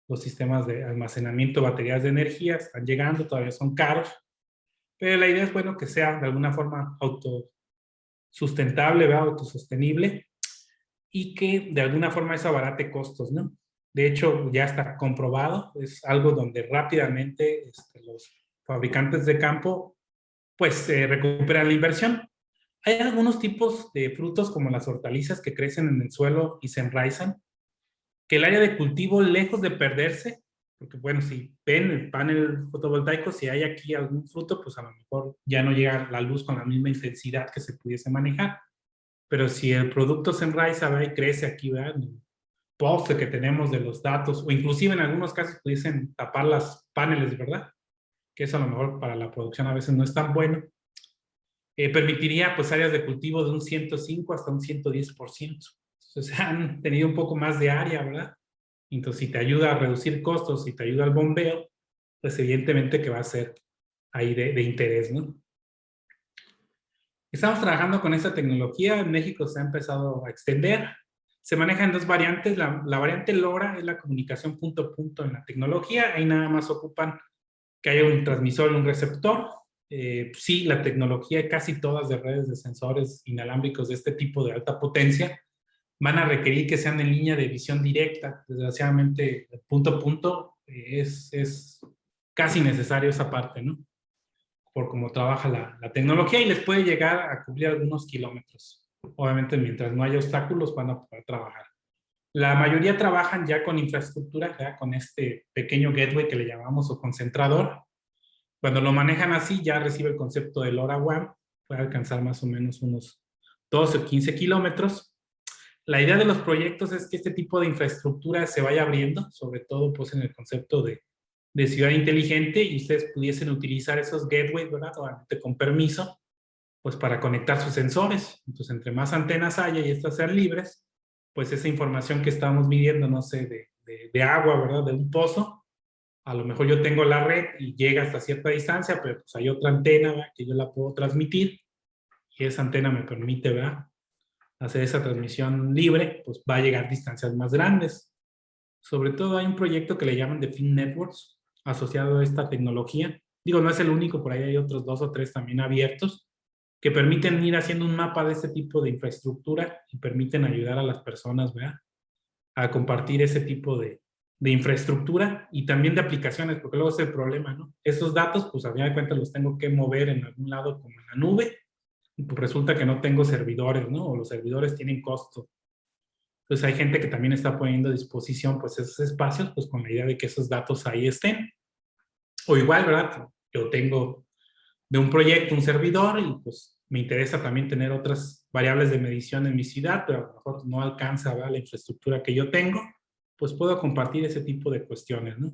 los sistemas de almacenamiento, baterías de energía, están llegando, todavía son caros, pero la idea es, bueno, que sea de alguna forma autosustentable, ¿verdad?, autosostenible, y que de alguna forma eso abarate costos, ¿no? De hecho, ya está comprobado, es algo donde rápidamente los fabricantes de campo pues recuperan la inversión. Hay algunos tipos de frutos como las hortalizas que crecen en el suelo y se enraizan, que el área de cultivo, lejos de perderse, porque bueno, si ven el panel fotovoltaico, si hay aquí algún fruto, pues a lo mejor ya no llega la luz con la misma intensidad que se pudiese manejar. Pero si el producto se enraiza, ¿verdad?, y crece aquí, ¿verdad?, en el poste que tenemos de los datos, o inclusive en algunos casos pudiesen tapar las paneles, ¿verdad?, que eso a lo mejor para la producción a veces no es tan bueno. Permitiría pues áreas de cultivo de un 105 hasta un 110%. Entonces han tenido un poco más de área, ¿verdad? Entonces, si te ayuda a reducir costos, si te ayuda al bombeo, pues evidentemente que va a ser ahí de interés, ¿no? Estamos trabajando con esta tecnología. En México se ha empezado a extender. Se maneja en dos variantes. La variante LoRa es la comunicación punto a punto en la tecnología. Ahí nada más ocupan que haya un transmisor y un receptor. Sí, la tecnología, casi todas de redes de sensores inalámbricos de este tipo de alta potencia, van a requerir que sean en línea de visión directa. Desgraciadamente, punto a punto es casi necesario esa parte, ¿no? Por cómo trabaja la tecnología y les puede llegar a cubrir algunos kilómetros. Obviamente, mientras no haya obstáculos, van a poder trabajar. La mayoría trabajan ya con infraestructura, ya con este pequeño gateway que le llamamos o concentrador. Cuando lo manejan así, ya recibe el concepto del LoRaWAN, puede alcanzar más o menos unos 12 o 15 kilómetros. La idea de los proyectos es que este tipo de infraestructura se vaya abriendo, sobre todo pues en el concepto de ciudad inteligente, y ustedes pudiesen utilizar esos gateways, ¿verdad?, obviamente con permiso, pues para conectar sus sensores. Entonces, entre más antenas haya y estas sean libres, pues esa información que estamos midiendo, no sé, de agua, ¿verdad?, de un pozo, a lo mejor yo tengo la red y llega hasta cierta distancia, pero pues hay otra antena, ¿verdad?, que yo la puedo transmitir, y esa antena me permite, ¿verdad?, hacer esa transmisión libre, pues va a llegar a distancias más grandes. Sobre todo hay un proyecto que le llaman de Fin Networks, asociado a esta tecnología. Digo, no es el único, por ahí hay otros 2 o 3 también abiertos, que permiten ir haciendo un mapa de este tipo de infraestructura y permiten ayudar a las personas, ¿verdad?, a compartir ese tipo de infraestructura y también de aplicaciones, porque luego es el problema, ¿no? Esos datos, pues a fin de cuentas los tengo que mover en algún lado como en la nube, y pues resulta que no tengo servidores, ¿no? O los servidores tienen costo. Entonces hay gente que también está poniendo a disposición pues esos espacios, pues con la idea de que esos datos ahí estén. O igual, ¿verdad?, yo tengo de un proyecto un servidor y pues me interesa también tener otras variables de medición en mi ciudad, pero a lo mejor no alcanza, ¿verdad?, la infraestructura que yo tengo, pues puedo compartir ese tipo de cuestiones, ¿no?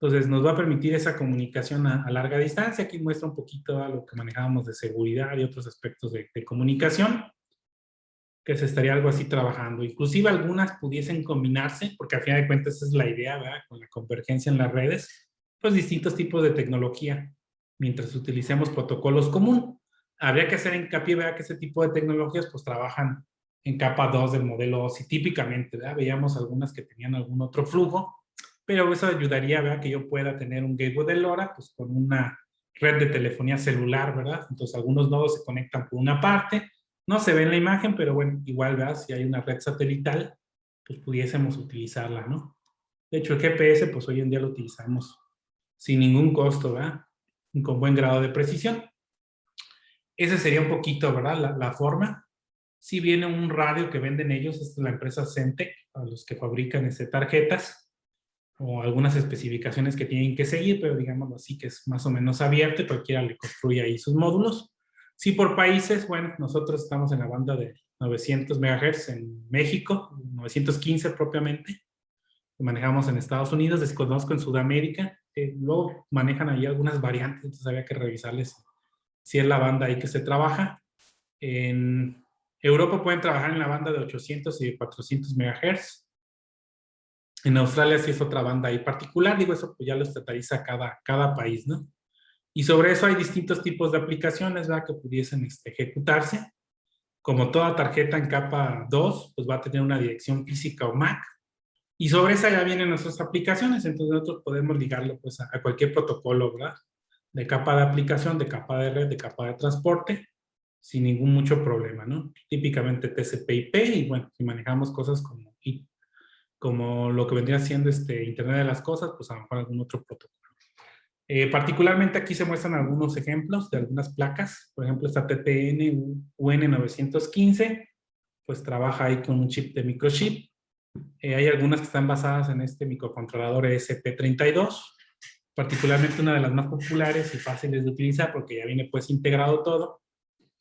Entonces nos va a permitir esa comunicación a larga distancia. Aquí muestra un poquito a lo que manejábamos de seguridad y otros aspectos de comunicación, que se estaría algo así trabajando. Inclusive algunas pudiesen combinarse, porque a fin de cuentas esa es la idea, ¿verdad?, con la convergencia en las redes, pues distintos tipos de tecnología, mientras utilicemos protocolos común. Habría que hacer hincapié, ¿verdad?, que ese tipo de tecnologías pues trabajan en capa 2 del modelo OSI típicamente, ¿verdad? Veíamos algunas que tenían algún otro flujo, pero eso ayudaría, ¿verdad?, que yo pueda tener un gateway de LoRa pues con una red de telefonía celular, ¿verdad? Entonces algunos nodos se conectan por una parte, no se ve en la imagen, pero bueno, igual, ¿verdad?, si hay una red satelital, pues pudiésemos utilizarla, ¿no? De hecho, el GPS, pues hoy en día lo utilizamos sin ningún costo, ¿verdad? Y con buen grado de precisión. Ese sería un poquito, ¿verdad? La forma. Si viene un radio que venden ellos, esta es la empresa Centec, a los que fabrican tarjetas, o algunas especificaciones que tienen que seguir, pero digámoslo así, que es más o menos abierto, cualquiera le construye ahí sus módulos. Si por países, bueno, nosotros estamos en la banda de 900 MHz en México, 915 propiamente, que manejamos en Estados Unidos, desconozco en Sudamérica, luego manejan ahí algunas variantes, entonces había que revisarles si es la banda ahí que se trabaja. En Europa pueden trabajar en la banda de 800 y 400 MHz. En Australia sí es otra banda ahí particular, digo, eso pues ya lo estataliza cada país, ¿no? Y sobre eso hay distintos tipos de aplicaciones, ¿verdad? Que pudiesen ejecutarse. Como toda tarjeta en capa 2, pues va a tener una dirección física o MAC. Y sobre esa ya vienen nuestras aplicaciones, entonces nosotros podemos ligarlo pues a cualquier protocolo, ¿verdad? De capa de aplicación, de capa de red, de capa de transporte, sin ningún mucho problema, ¿no? Típicamente TCP/IP y bueno, si manejamos cosas como lo que vendría siendo Internet de las Cosas, pues a lo mejor algún otro protocolo. Particularmente aquí se muestran algunos ejemplos de algunas placas. Por ejemplo, esta TTN UN915, pues trabaja ahí con un chip de microchip. Hay algunas que están basadas en este microcontrolador ESP32, particularmente una de las más populares y fáciles de utilizar porque ya viene pues integrado todo,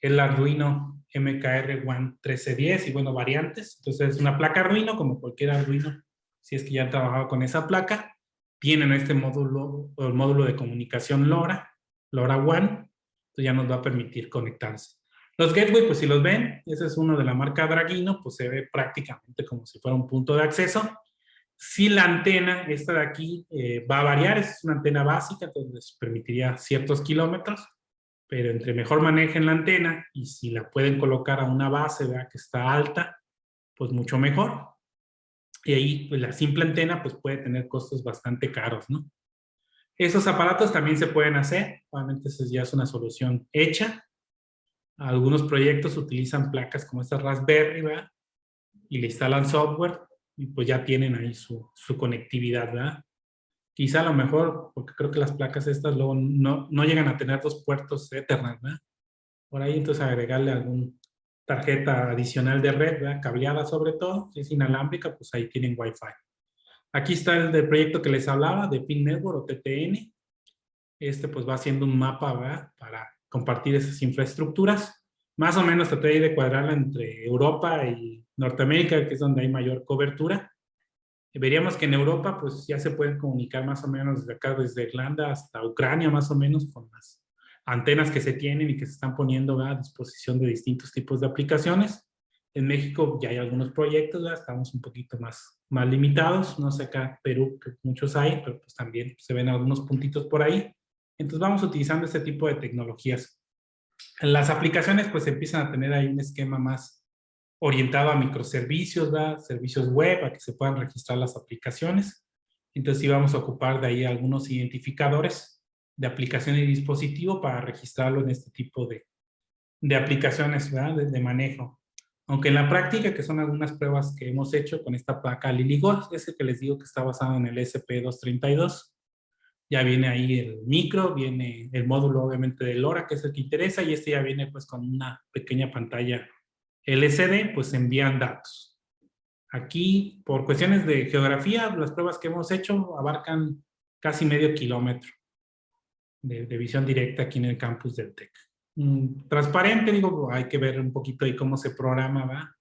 es el Arduino MKR One 1310 y bueno, variantes. Entonces es una placa Arduino como cualquier Arduino, si es que ya han trabajado con esa placa. Tienen este módulo, el módulo de comunicación LoRa One, entonces ya nos va a permitir conectarse. Los gateway, pues si los ven, ese es uno de la marca Dragino, pues se ve prácticamente como si fuera un punto de acceso. Si la antena, esta de aquí, va a variar, es una antena básica, entonces permitiría ciertos kilómetros, pero entre mejor manejen la antena y si la pueden colocar a una base, ¿verdad? Que está alta, pues mucho mejor. Y ahí pues, la simple antena pues puede tener costos bastante caros, ¿no? Esos aparatos también se pueden hacer, obviamente eso ya es una solución hecha. Algunos proyectos utilizan placas como esta Raspberry, ¿verdad? Y le instalan software y pues ya tienen ahí su conectividad, ¿verdad? Quizá a lo mejor, porque creo que las placas estas luego no llegan a tener 2 puertos Ethernet, ¿verdad? Por ahí entonces agregarle alguna tarjeta adicional de red, ¿verdad? Cableada sobre todo, si es inalámbrica, pues ahí tienen Wi-Fi. Aquí está el del proyecto que les hablaba, de Pin Network o TTN. Pues va haciendo un mapa, ¿verdad? Para compartir esas infraestructuras. Más o menos traté de cuadrarla entre Europa y Norteamérica, que es donde hay mayor cobertura. Veríamos que en Europa, pues ya se pueden comunicar más o menos desde acá, desde Irlanda hasta Ucrania, más o menos, con las antenas que se tienen y que se están poniendo, ¿verdad? A disposición de distintos tipos de aplicaciones. En México ya hay algunos proyectos, ¿verdad? Estamos un poquito más limitados. No sé acá Perú, que muchos hay, pero pues también se ven algunos puntitos por ahí. Entonces vamos utilizando este tipo de tecnologías. Las aplicaciones pues empiezan a tener ahí un esquema más orientado a microservicios, ¿verdad? Servicios web, a que se puedan registrar las aplicaciones. Entonces sí vamos a ocupar de ahí algunos identificadores de aplicación y dispositivo para registrarlo en este tipo de aplicaciones, ¿verdad? De manejo. Aunque en la práctica, que son algunas pruebas que hemos hecho con esta placa LilyGold, ese que les digo que está basado en el ESP232, ya viene ahí el micro, viene el módulo obviamente de LoRa, que es el que interesa, y ya viene pues con una pequeña pantalla LCD, pues envían datos. Aquí, por cuestiones de geografía, las pruebas que hemos hecho abarcan casi medio kilómetro de visión directa aquí en el campus del TEC. Transparente, digo, hay que ver un poquito ahí cómo se programa, ¿va?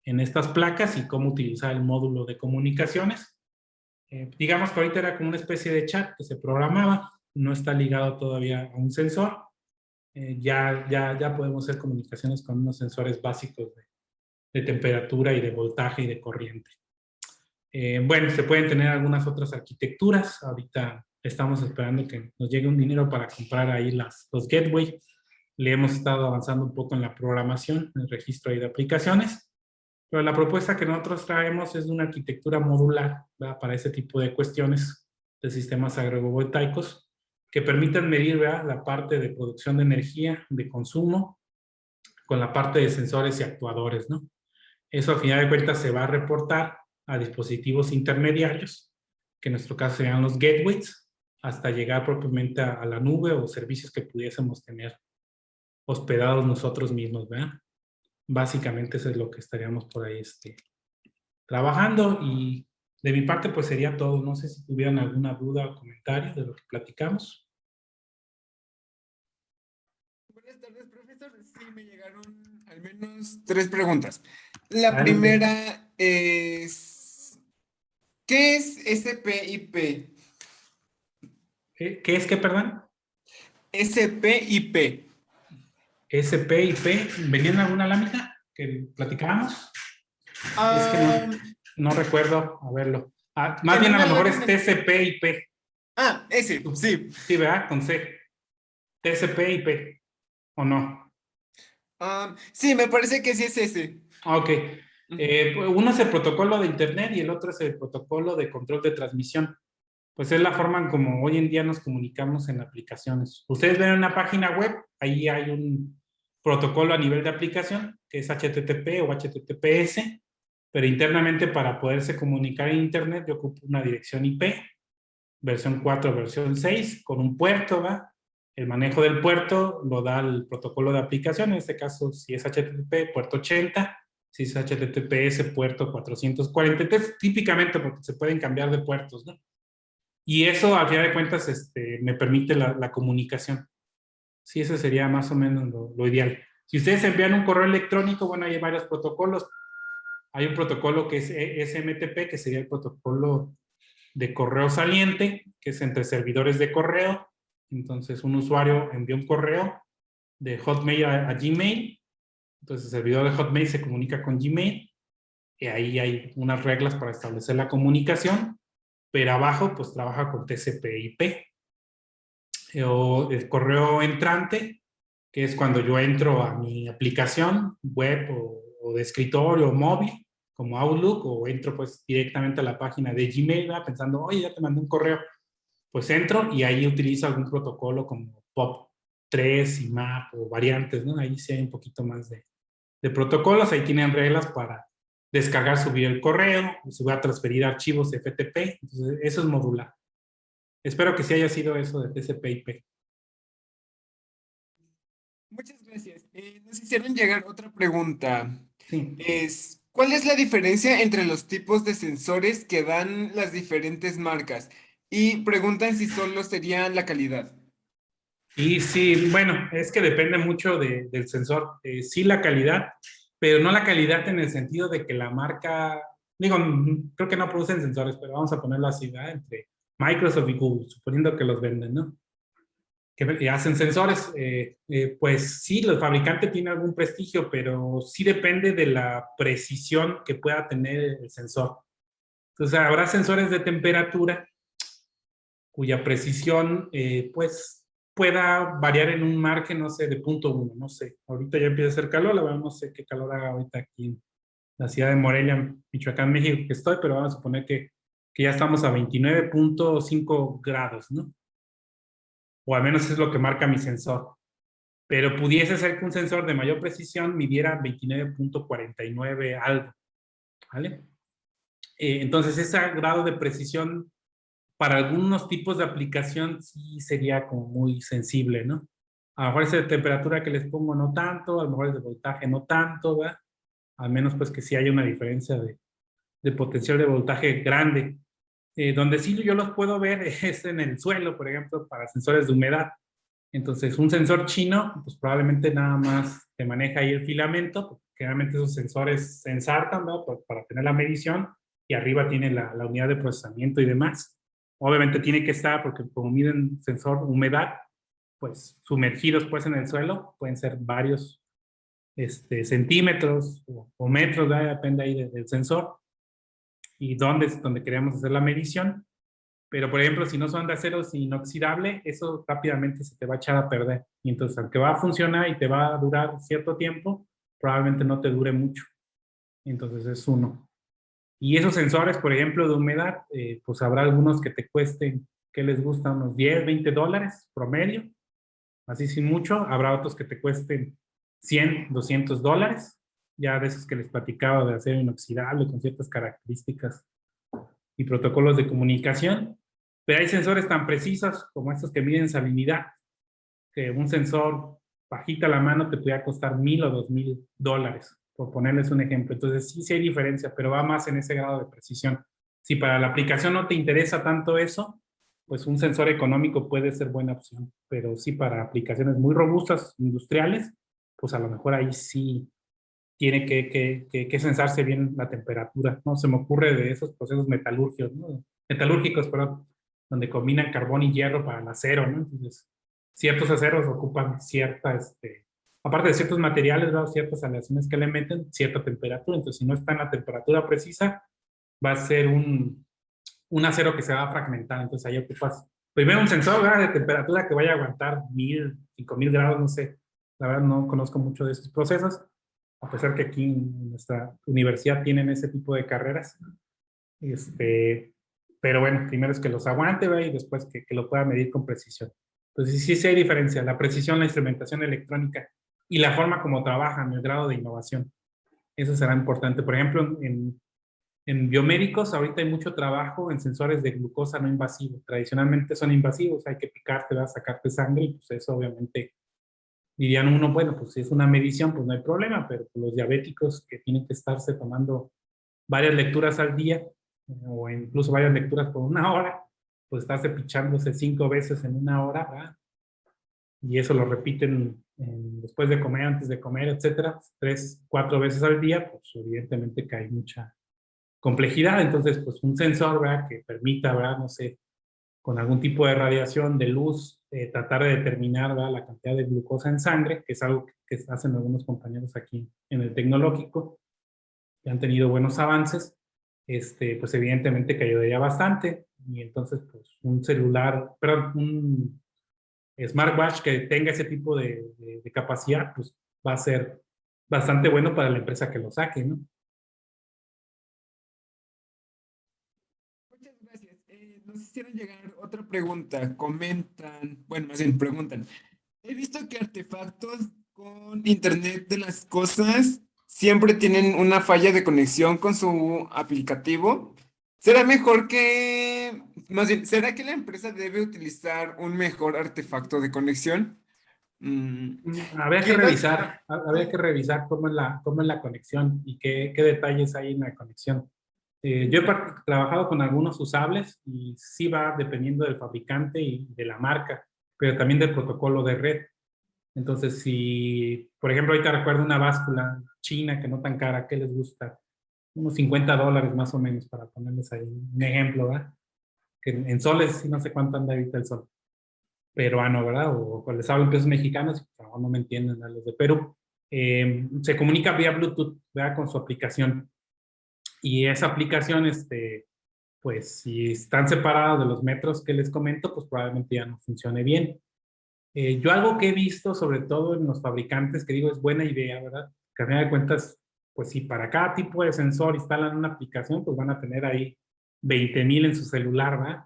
En estas placas y cómo utilizar el módulo de comunicaciones. Digamos que ahorita era como una especie de chat que se programaba, no está ligado todavía a un sensor. Ya podemos hacer comunicaciones con unos sensores básicos de temperatura y de voltaje y de corriente. Bueno, se pueden tener algunas otras arquitecturas. Ahorita estamos esperando que nos llegue un dinero para comprar ahí los gateway. Le hemos estado avanzando un poco en la programación, en el registro ahí de aplicaciones. Pero la propuesta que nosotros traemos es de una arquitectura modular, ¿verdad? Para ese tipo de cuestiones de sistemas agrovoltaicos que permitan medir, ¿verdad? La parte de producción de energía, de consumo, con la parte de sensores y actuadores, ¿no? Eso a final de cuentas se va a reportar a dispositivos intermediarios, que en nuestro caso serían los gateways, hasta llegar propiamente a la nube o servicios que pudiésemos tener hospedados nosotros mismos, ¿verdad? Básicamente eso es lo que estaríamos por ahí trabajando, y de mi parte pues sería todo. No sé si tuvieran alguna duda o comentario de lo que platicamos. Buenas tardes, profesor. Sí, me llegaron al menos 3 preguntas. La Adelante. primera es, ¿qué es SPIP? ¿Qué es qué, perdón? SPIP. SPIP, ¿venían alguna lámina que platicábamos? Es que no, Ah, no recuerdo haberlo. Más en bien a lo una mejor es lámina. TCP/IP. Ese, sí. Sí, ¿verdad? Con C. TCP/IP, ¿o no? Sí, me parece que sí es ese. Ok. Ujú. Pues uno es el protocolo de Internet y el otro es el protocolo de control de transmisión. Pues es la forma en como hoy en día nos comunicamos en aplicaciones. Ustedes ven una página web, ahí hay un protocolo a nivel de aplicación, que es HTTP o HTTPS, pero internamente para poderse comunicar en Internet yo ocupo una dirección IP, versión 4, versión 6, con un puerto, ¿va? El manejo del puerto lo da el protocolo de aplicación, en este caso si es HTTP, puerto 80, si es HTTPS, puerto 443, típicamente porque se pueden cambiar de puertos, ¿no? Y eso, al final de cuentas, me permite la comunicación. Sí, eso sería más o menos lo ideal. Si ustedes envían un correo electrónico, bueno, hay varios protocolos. Hay un protocolo que es SMTP, que sería el protocolo de correo saliente, que es entre servidores de correo. Entonces, un usuario envía un correo de Hotmail a Gmail. Entonces, el servidor de Hotmail se comunica con Gmail. Y ahí hay unas reglas para establecer la comunicación. Pero abajo, pues trabaja con TCP/IP. O el correo entrante, que es cuando yo entro a mi aplicación web o de escritorio o móvil, como Outlook, o entro pues directamente a la página de Gmail, ¿verdad? Pensando, oye, ya te mandé un correo. Pues entro y ahí utilizo algún protocolo como POP3, IMAP o variantes, ¿no? Ahí sí hay un poquito más de protocolos, ahí tienen reglas para descargar, subir el correo, si voy a transferir archivos FTP, entonces eso es modular. Espero que sí haya sido eso de TCP/IP. Muchas gracias. Nos hicieron llegar otra pregunta. Sí. ¿Cuál es la diferencia entre los tipos de sensores que dan las diferentes marcas? Y preguntan si solo sería la calidad. Y sí, bueno, es que depende mucho del sensor. Sí, la calidad, pero no la calidad en el sentido de que la marca, digo, creo que no producen sensores, pero vamos a ponerlo así, ¿verdad? Entre Microsoft y Google, suponiendo que los venden, ¿no? Que hacen sensores, pues sí, el fabricante tiene algún prestigio, pero sí depende de la precisión que pueda tener el sensor. Entonces, habrá sensores de temperatura cuya precisión, pues, pueda variar en un margen, no sé, de 0.1, no sé. Ahorita ya empieza a hacer calor, la verdad no sé qué calor haga ahorita aquí en la ciudad de Morelia, Michoacán, México, que estoy, pero vamos a suponer que ya estamos a 29.5 grados, ¿no? O al menos es lo que marca mi sensor. Pero pudiese ser que un sensor de mayor precisión midiera 29.49 algo, ¿vale? Entonces, ese grado de precisión para algunos tipos de aplicación sí sería como muy sensible, ¿no? A lo mejor esa de temperatura que les pongo no tanto, a lo mejor es de voltaje no tanto, ¿verdad? Al menos pues que sí haya una diferencia de potencial de voltaje grande. Donde sí yo los puedo ver es en el suelo, por ejemplo, para sensores de humedad. Entonces, un sensor chino, pues probablemente nada más te maneja ahí el filamento, porque generalmente esos sensores se ensartan, ¿verdad? Para tener la medición, y arriba tiene la unidad de procesamiento y demás. Obviamente tiene que estar, porque como miden sensor humedad, pues sumergidos pues en el suelo, pueden ser varios centímetros o metros, ¿verdad? Depende ahí del sensor y dónde es donde queremos hacer la medición. Pero, por ejemplo, si no son de acero inoxidable, eso rápidamente se te va a echar a perder. Y entonces, aunque va a funcionar y te va a durar cierto tiempo, probablemente no te dure mucho. Entonces, es uno. Y esos sensores, por ejemplo, de humedad, pues habrá algunos que te cuesten, ¿qué les gusta? Unos 10, $20 promedio, así sin mucho. Habrá otros que te cuesten 100, $200, ya de esos que les platicaba de acero inoxidable con ciertas características y protocolos de comunicación. Pero hay sensores tan precisos como estos que miden salinidad, que un sensor bajita la mano te puede costar $1,000 o $2,000, por ponerles un ejemplo. Entonces sí, sí hay diferencia, pero va más en ese grado de precisión. Si para la aplicación no te interesa tanto eso, pues un sensor económico puede ser buena opción, pero sí para aplicaciones muy robustas, industriales, pues a lo mejor ahí sí tiene que sensarse bien la temperatura, ¿no? Se me ocurre de esos procesos metalúrgicos, ¿no? Metalúrgicos, perdón, donde combinan carbón y hierro para el acero, ¿no? Entonces, ciertos aceros ocupan cierta, aparte de ciertos materiales, ¿no? Ciertas aleaciones que le meten, cierta temperatura. Entonces, si no está en la temperatura precisa, va a ser un acero que se va a fragmentar. Entonces, ahí ocupas primero un sensor, ¿verdad?, de temperatura que vaya a aguantar 1,000, 5,000 grados, no sé. La verdad no conozco mucho de esos procesos, a pesar que aquí en nuestra universidad tienen ese tipo de carreras. Pero bueno, primero es que los aguante, ¿verdad?, y después que lo pueda medir con precisión. Entonces, sí, sí hay diferencia. La precisión, la instrumentación electrónica y la forma como trabajan, el grado de innovación. Eso será importante. Por ejemplo, en biomédicos, ahorita hay mucho trabajo en sensores de glucosa no invasivo. Tradicionalmente son invasivos, hay que picarte, ¿verdad?, sacarte sangre, y pues eso obviamente dirían uno, bueno, pues si es una medición, pues no hay problema, pero los diabéticos que tienen que estarse tomando varias lecturas al día, o incluso varias lecturas por una hora, pues estarse pichándose 5 veces en una hora, ¿verdad? Y eso lo repiten después de comer, antes de comer, etcétera, 3, 4 veces al día, pues evidentemente que hay mucha complejidad. Entonces, pues un sensor, ¿verdad?, que permita, ¿verdad?, no sé, con algún tipo de radiación, de luz, tratar de determinar, ¿verdad?, la cantidad de glucosa en sangre, que es algo que hacen algunos compañeros aquí en el tecnológico, que han tenido buenos avances, pues evidentemente que ayudaría bastante. Y entonces, pues un celular, perdón, un smartwatch que tenga ese tipo de capacidad, pues va a ser bastante bueno para la empresa que lo saque, ¿no? Muchas gracias. Nos hicieron llegar otra pregunta. Comentan, bueno, más bien preguntan. He visto que artefactos con Internet de las cosas siempre tienen una falla de conexión con su aplicativo. ¿Será mejor que, más bien, será que la empresa debe utilizar un mejor artefacto de conexión? Mm, quiero, Habría que revisar cómo es la conexión y qué detalles hay en la conexión. Yo he trabajado con algunos usables y sí va dependiendo del fabricante y de la marca, pero también del protocolo de red. Entonces, si, por ejemplo, ahorita recuerdo una báscula china que no tan cara, ¿qué les gusta? Unos $50 más o menos, para ponerles ahí un ejemplo, ¿verdad? Que en soles, sí, no sé cuánto anda ahorita el sol peruano, ¿verdad? O les hablo en pesos mexicanos, por favor no me entienden, ¿verdad?, los de Perú. Se comunica vía Bluetooth, ¿verdad?, con su aplicación. Y esa aplicación, pues si están separados de los metros que les comento, pues probablemente ya no funcione bien. Yo algo que he visto, sobre todo en los fabricantes, que digo es buena idea, ¿verdad? Que a final de cuentas, pues si para cada tipo de sensor instalan una aplicación, pues van a tener ahí 20,000 en su celular, ¿verdad?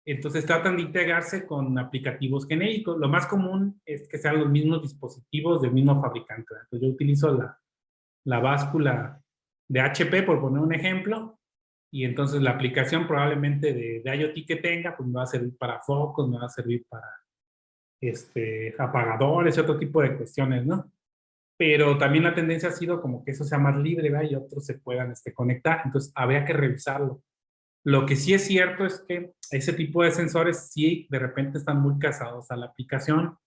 Entonces tratan de integrarse con aplicativos genéricos. Lo más común es que sean los mismos dispositivos del mismo fabricante, ¿verdad? Entonces yo utilizo la báscula de HP, por poner un ejemplo, y entonces la aplicación probablemente de IoT que tenga, pues me va a servir para focos, me va a servir para apagadores y otro tipo de cuestiones, ¿no? Pero también la tendencia ha sido como que eso sea más libre, ¿verdad?, y otros se puedan conectar. Entonces habría que revisarlo. Lo que sí es cierto es que ese tipo de sensores sí de repente están muy casados a la aplicación.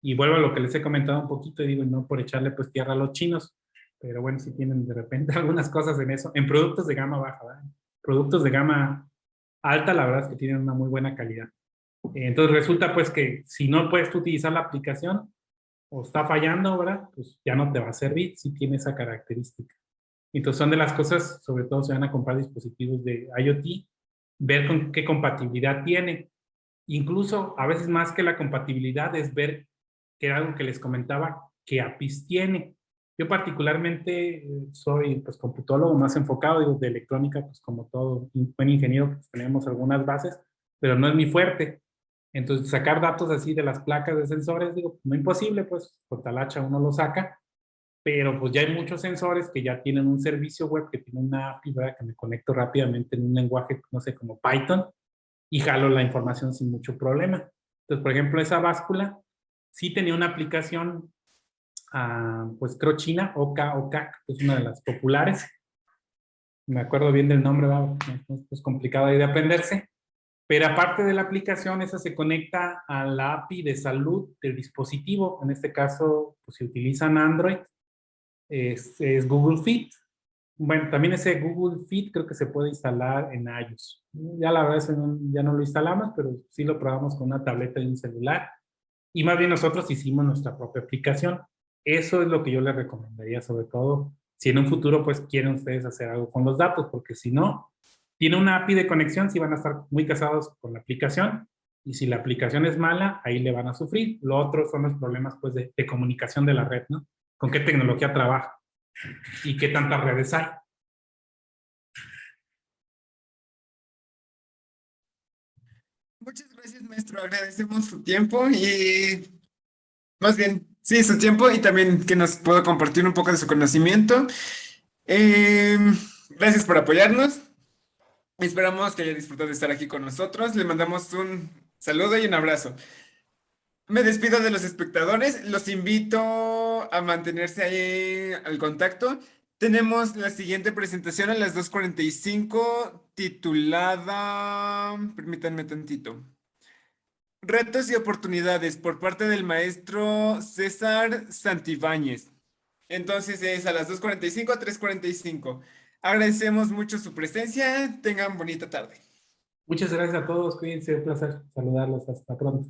Y vuelvo a lo que les he comentado un poquito, y digo, no por echarle pues tierra a los chinos, pero bueno, sí tienen de repente algunas cosas en eso, en productos de gama baja, ¿verdad? Productos de gama alta, la verdad es que tienen una muy buena calidad. Entonces resulta pues que si no puedes tú utilizar la aplicación o está fallando, ¿verdad?, pues ya no te va a servir si tiene esa característica. Entonces son de las cosas, sobre todo si van a comprar dispositivos de IoT, ver con qué compatibilidad tiene. Incluso a veces más que la compatibilidad es ver, que era algo que les comentaba, qué APIs tiene. Yo particularmente soy pues computólogo más enfocado, digo, de electrónica, pues como todo buen ingeniero, pues tenemos algunas bases, pero no es mi fuerte. Entonces sacar datos así de las placas de sensores, digo, no imposible, pues con Talacha uno lo saca, pero pues ya hay muchos sensores que ya tienen un servicio web, que tiene una API, ¿verdad?, que me conecto rápidamente en un lenguaje, no sé, como Python, y jalo la información sin mucho problema. Entonces, por ejemplo, esa báscula sí tenía una aplicación, pues creo China, OCAC, que es una de las populares. Me acuerdo bien del nombre, ¿verdad? Es complicado ahí de aprenderse. Pero aparte de la aplicación, esa se conecta a la API de salud del dispositivo. En este caso, pues, si utilizan Android, es Google Fit. Bueno, también ese Google Fit creo que se puede instalar en iOS. Ya la verdad ya no lo instalamos, pero sí lo probamos con una tableta y un celular. Y más bien nosotros hicimos nuestra propia aplicación. Eso es lo que yo les recomendaría, sobre todo si en un futuro pues quieren ustedes hacer algo con los datos, porque si no, tiene una API de conexión, sí van a estar muy casados con la aplicación, y si la aplicación es mala, ahí le van a sufrir. Lo otro son los problemas pues de comunicación de la red, ¿no? Con qué tecnología trabaja y qué tantas redes hay. Muchas gracias, maestro. Agradecemos su tiempo y más bien, sí, su tiempo y también que nos pueda compartir un poco de su conocimiento. Eh, Gracias por apoyarnos. Esperamos que haya disfrutado de estar aquí con nosotros. Le mandamos un saludo y un abrazo. Me despido de los espectadores. Los invito a mantenerse ahí al contacto. Tenemos la siguiente presentación a las 2:45 titulada, permítanme tantito. Retos y oportunidades por parte del maestro César Santibáñez. Entonces es a las 2:45 a 3:45. Agradecemos mucho su presencia. Tengan bonita tarde. Muchas gracias a todos, cuídense, un placer saludarlos, hasta pronto.